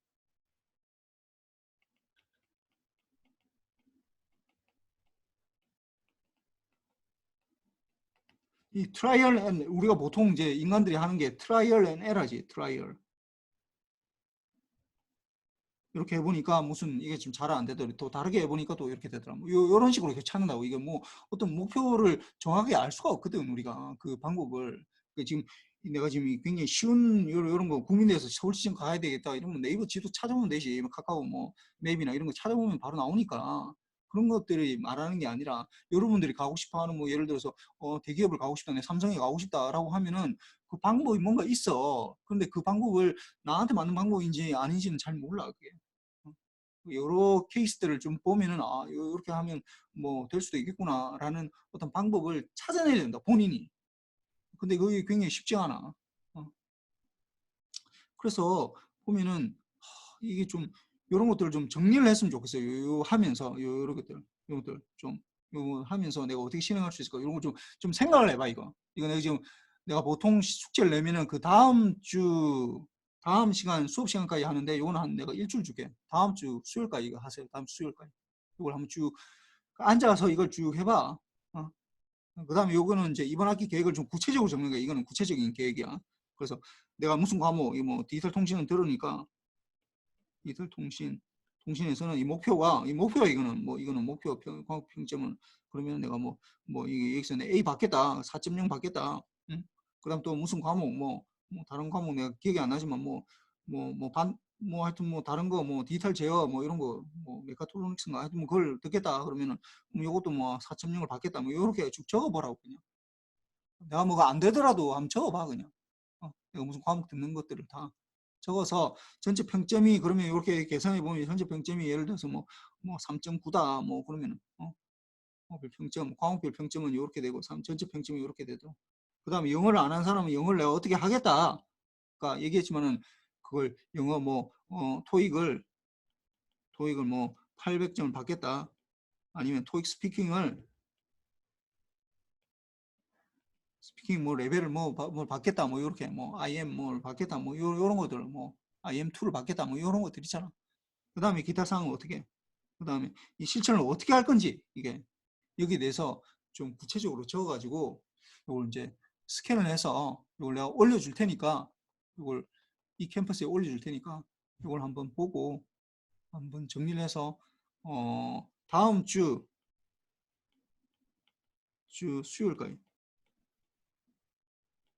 이 트라이얼 앤 우리가 보통 이제 인간들이 하는 게 트라이얼 앤 에러지. 트라이얼. 이렇게 해보니까 무슨 이게 지금 잘 안 되더니 또 다르게 해보니까 또 이렇게 되더라. 뭐 이런 식으로 이렇게 찾는다고. 이게 뭐 어떤 목표를 정확하게 알 수가 없거든 우리가 그 방법을. 지금 내가 지금 굉장히 쉬운 이런 거 국민대에서 서울시청 가야 되겠다 이러면 네이버 지도 찾아보면 되지. 카카오 뭐 맵이나 이런 거 찾아보면 바로 나오니까. 그런 것들이 말하는 게 아니라 여러분들이 가고 싶어하는 뭐 예를 들어서 대기업을 가고 싶다, 내 삼성에 가고 싶다라고 하면은 그 방법이 뭔가 있어. 그런데 그 방법을 나한테 맞는 방법인지 아닌지는 잘 몰라 그게. 여러 케이스들을 좀 보면은 이렇게 하면 뭐 될 수도 있겠구나라는 어떤 방법을 찾아내야 된다 본인이. 근데 그게 굉장히 쉽지 않아. 그래서 보면은 이게 좀 이런 것들을 좀 정리를 했으면 좋겠어요. 요 하면서 요런 것들, 이런 것들 좀 요 하면서 내가 어떻게 진행할 수 있을까 이런 걸 좀 생각을 해봐 이거. 이거 내가 지금 내가 보통 숙제를 내면은 그 다음 시간 수업 시간까지 하는데 요거는 한 내가 일주일 줄게. 다음 주 수요일까지 이거 하세요. 다음 주 수요일까지 이걸 한번 쭉 앉아서 이걸 쭉 해봐. 그다음에 요거는 이제 이번 학기 계획을 좀 구체적으로 적는 거야. 이거는 구체적인 계획이야. 그래서 내가 무슨 과목, 뭐 디지털 통신은 들으니까 디지털 통신에서는 이 목표가 이거는 뭐 이거는 목표 과목 평점은 그러면 내가 뭐 이게 여기서 내 A 받겠다, 4.0 받겠다. 응? 그다음 또 무슨 과목 뭐 다른 과목 내가 기억이 안 나지만 뭐 하여튼 뭐 다른 거 뭐 디지털 제어 뭐 이런 거 뭐 메카트로닉스인가 하여튼 뭐 그걸 듣겠다 그러면은 이것도 뭐 4.0을 받겠다 뭐 이렇게 쭉 적어보라고 그냥. 내가 뭐가 안 되더라도 한번 적어봐 그냥. 내가 무슨 과목 듣는 것들을 다 적어서 전체 평점이 그러면 이렇게 계산해 보면 전체 평점이 예를 들어서 뭐 3.9다 뭐 그러면은 평점 과목별 평점은 이렇게 되고 전체 평점이 이렇게 되도 그 다음에 영어를 안 한 사람은 영어를 내가 어떻게 하겠다 그러니까 얘기했지만은 그걸 영어 토익을 뭐 800점을 받겠다 아니면 토익 스피킹 뭐 레벨을 뭐 받겠다 뭐 이렇게 뭐 IM 뭘 받겠다 뭐 요런 것들 뭐 IM2를 받겠다 뭐 요런 것들 있잖아. 그 다음에 기타 사항은 어떻게 그 다음에 이 실천을 어떻게 할 건지 이게 여기에 대해서 좀 구체적으로 적어가지고 이걸 이제 스캔을 해서 이걸 내가 올려줄 테니까 이걸 이 캠퍼스에 올려줄 테니까 이걸 한번 보고 한번 정리를 해서 다음 주 수요일까지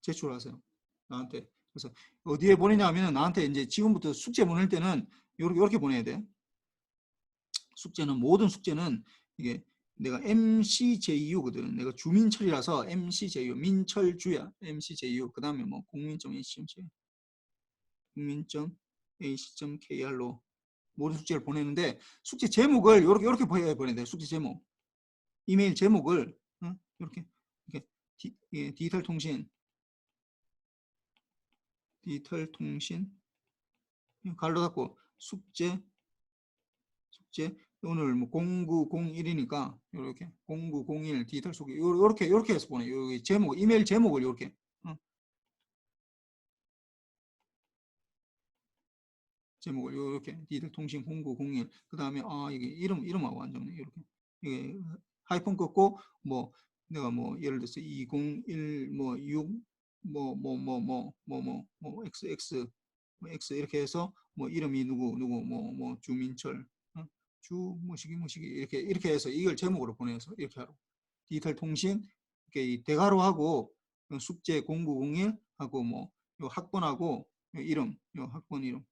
제출하세요. 나한테. 그래서 어디에 보내냐 하면 나한테 이제 지금부터 숙제 보낼 때는 이렇게 보내야 돼. 숙제는 모든 숙제는 이게 내가 MCJU거든. 내가 주민철이라서 MCJU 민철주야. MCJU 그 다음에 뭐 국민.ac.kr로 모든 숙제를 보내는데 숙제 제목을 이렇게 보내야 돼. 숙제 제목 이메일 제목을 이렇게 디지털 통신 가로 닫고 숙제 오늘 뭐 0901이니까 이렇게 0901 디지털 소개 이렇게 해서 보내. 여기 제목 이메일 제목을 이렇게 제목을 이렇게 디지털 통신 0901 그다음에 이게 이름하고 안 적네. 이렇게 이게 하이픈 긋고 뭐 내가 뭐 예를 들어서 201 뭐 6 XX X 이렇게 해서 뭐 이름이 누구 뭐 주민철 주 뭐시기 이렇게 해서 이걸 제목으로 보내서 이렇게 하고 디지털 통신 이렇게 대괄호하고 숙제 0901 하고 뭐 요 학번하고 요 이름 요 학번 이름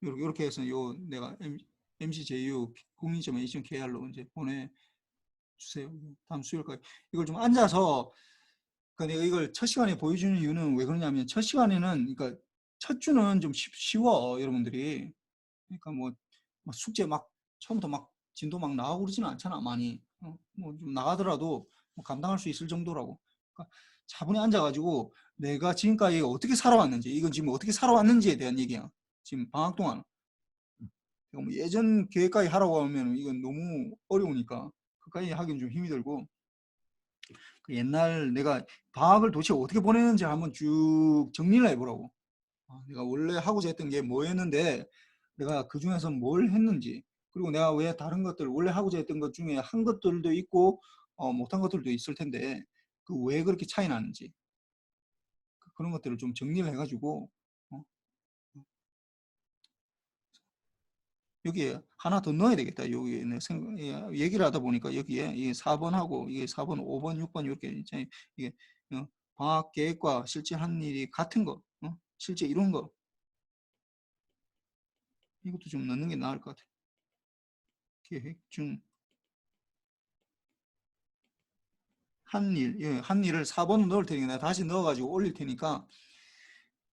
이렇게 해서 요 내가 MCJU 국민점.ac.kr로 이제 보내주세요. 다음 수요일까지 이걸 좀 앉아서 그러니까 내가 이걸 첫 시간에 보여주는 이유는 왜 그러냐면 첫 시간에는 그러니까 첫 주는 좀 쉬워 여러분들이 그러니까 뭐 숙제 막 처음부터 막 진도 막 나가고 그러지는 않잖아 많이 뭐 좀 나가더라도 뭐 감당할 수 있을 정도라고 그러니까 차분히 앉아가지고 내가 지금까지 어떻게 살아왔는지 이건 지금 어떻게 살아왔는지에 대한 얘기야 지금 방학 동안 뭐 예전 계획까지 하라고 하면 이건 너무 어려우니까 그까지 하기는 좀 힘이 들고 그 옛날 내가 방학을 도대체 어떻게 보내는지 한번 쭉 정리를 해보라고 내가 원래 하고자 했던 게 뭐였는데 내가 그 중에서 뭘 했는지 그리고 내가 왜 다른 것들 원래 하고자 했던 것 중에 한 것들도 있고 못한 것들도 있을 텐데 그 왜 그렇게 차이 나는지 그런 것들을 좀 정리를 해가지고 여기에 하나 더 넣어야 되겠다. 여기에 얘기를 하다 보니까 여기에 이게 4번하고 이게 4번, 5번, 6번 이렇게 있잖아요. 이게 방학 계획과 실제 한 일이 같은 거, 실제 이런 거 이것도 좀 넣는 게 나을 것 같아. 계획 중 한 일, 한 일을 4번을 넣을 테니까 내가 다시 넣어가지고 올릴 테니까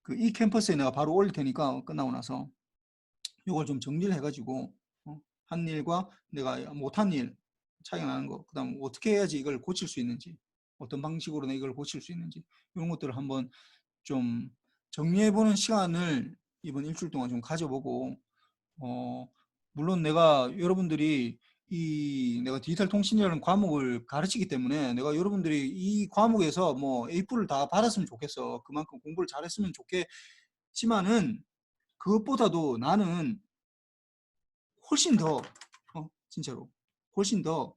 그 이 캠퍼스에 내가 바로 올릴 테니까 끝나고 나서 이걸 좀 정리를 해가지고 한 일과 내가 못한 일 차이가 나는 거, 그 다음 어떻게 해야지 이걸 고칠 수 있는지, 어떤 방식으로 내 이걸 고칠 수 있는지 이런 것들을 한번 좀 정리해보는 시간을 이번 일주일 동안 좀 가져보고, 물론 내가 여러분들이 내가 디지털 통신이라는 과목을 가르치기 때문에 내가 여러분들이 이 과목에서 뭐 A뿔을 다 받았으면 좋겠어. 그만큼 공부를 잘했으면 좋겠지만은 그것보다도 나는 훨씬 더 진짜로 훨씬 더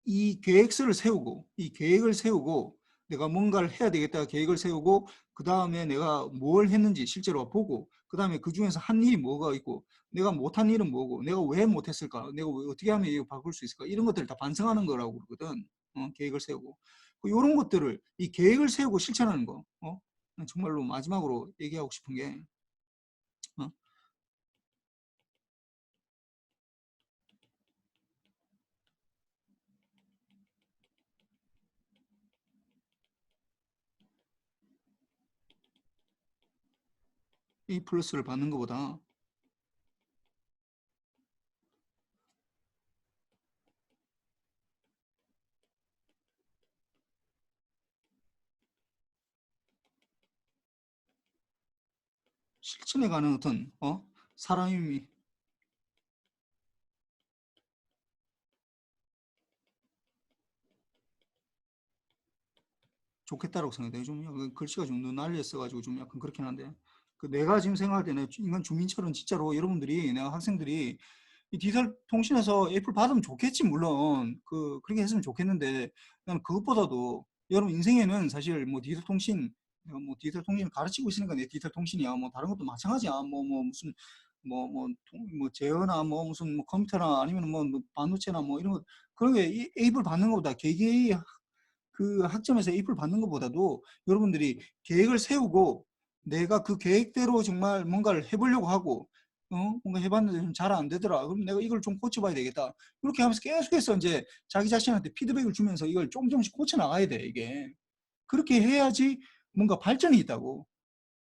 이 계획서를 세우고 이 계획을 세우고 내가 뭔가를 해야 되겠다 계획을 세우고 그 다음에 내가 뭘 했는지 실제로 보고 그 다음에 그 중에서 한 일이 뭐가 있고 내가 못한 일은 뭐고 내가 왜 못했을까 내가 어떻게 하면 이거 바꿀 수 있을까 이런 것들을 다 반성하는 거라고 그러거든. 계획을 세우고 이런 것들을 이 계획을 세우고 실천하는 거 정말로 마지막으로 얘기하고 싶은 게 A 플러스를 받는 것보다 실천해가는 어떤 사람이 좋겠다라고 생각해요. 좀 약간 글씨가 좀 눈알려 써가지고 좀 약간 그렇긴 한데 내가 지금 생각할 때는 인간 주민처럼 진짜로 여러분들이 내가 학생들이 이 디지털 통신에서 애플 받으면 좋겠지 물론 그렇게 했으면 좋겠는데 나는 그것보다도 여러분 인생에는 사실 뭐 디지털 통신 내가 뭐 디지털 통신을 가르치고 있으니까 내 디지털 통신이야 뭐 다른 것도 마찬가지야 뭐 무슨 뭐 제어나 뭐 무슨 뭐 컴퓨터나 아니면 뭐 반도체나 뭐 이런 거 그런 게 애플 받는 것보다 개개의 그 학점에서 A플 받는 것보다도 여러분들이 계획을 세우고 내가 그 계획대로 정말 뭔가를 해보려고 하고 뭔가 해봤는데 좀 잘 안 되더라. 그럼 내가 이걸 좀 고쳐봐야 되겠다. 이렇게 하면서 계속해서 이제 자기 자신한테 피드백을 주면서 이걸 조금씩 고쳐 나가야 돼. 이게 그렇게 해야지 뭔가 발전이 있다고.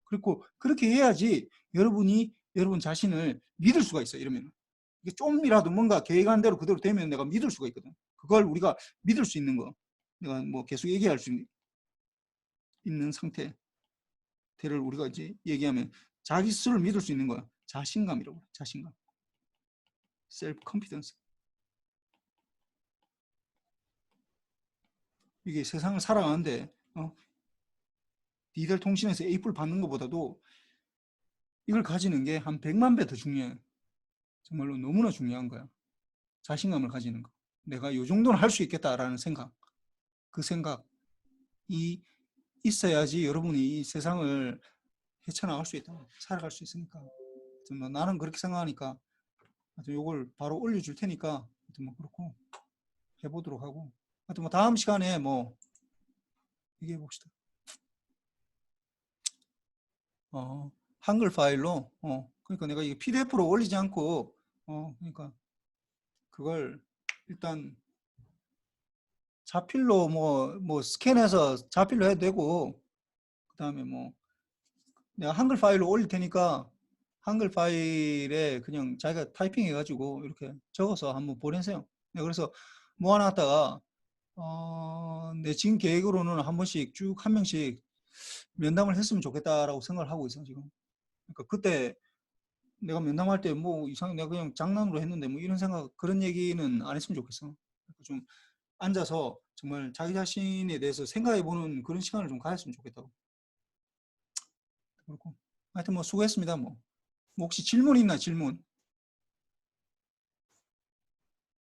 그리고 그렇게 해야지 여러분이 여러분 자신을 믿을 수가 있어. 이러면 이게 좀이라도 뭔가 계획한 대로 그대로 되면 내가 믿을 수가 있거든. 그걸 우리가 믿을 수 있는 거. 내가 뭐 계속 얘기할 수 있는 상태를 우리가 이제 얘기하면 자기 스스로를 믿을 수 있는 거야. 자신감이라고. 자신감. 셀프 컨피던스. 이게 세상을 살아가는데 디지털 통신에서 A뿔 받는 것보다도 이걸 가지는 게 한 100만 배 더 중요해. 정말로 너무나 중요한 거야. 자신감을 가지는 거. 내가 이 정도는 할 수 있겠다라는 생각. 그 생각이 있어야지 여러분이 이 세상을 헤쳐나갈 수 있다. 살아갈 수 있으니까. 나는 그렇게 생각하니까 요걸 바로 올려줄 테니까 뭐 그렇고 해보도록 하고 하여튼 뭐 다음 시간에 뭐 얘기해 봅시다. 한글 파일로 그러니까 내가 이게 PDF로 올리지 않고 그러니까 그걸 일단 자필로 뭐 스캔해서 자필로 해도 되고 그 다음에 뭐 내가 한글 파일로 올릴 테니까 한글 파일에 그냥 자기가 타이핑 해가지고 이렇게 적어서 한번 보내세요. 그래서 모아놨다가 내 지금 계획으로는 한 번씩 쭉 한 명씩 면담을 했으면 좋겠다라고 생각을 하고 있어요 지금. 그러니까 그때 내가 면담할 때 뭐 이상 내가 그냥 장난으로 했는데 뭐 이런 생각 그런 얘기는 안 했으면 좋겠어. 좀 앉아서 정말 자기 자신에 대해서 생각해보는 그런 시간을 좀 가졌으면 좋겠다고. 그렇고 하여튼 뭐 수고했습니다. 뭐 혹시 질문 있나 질문?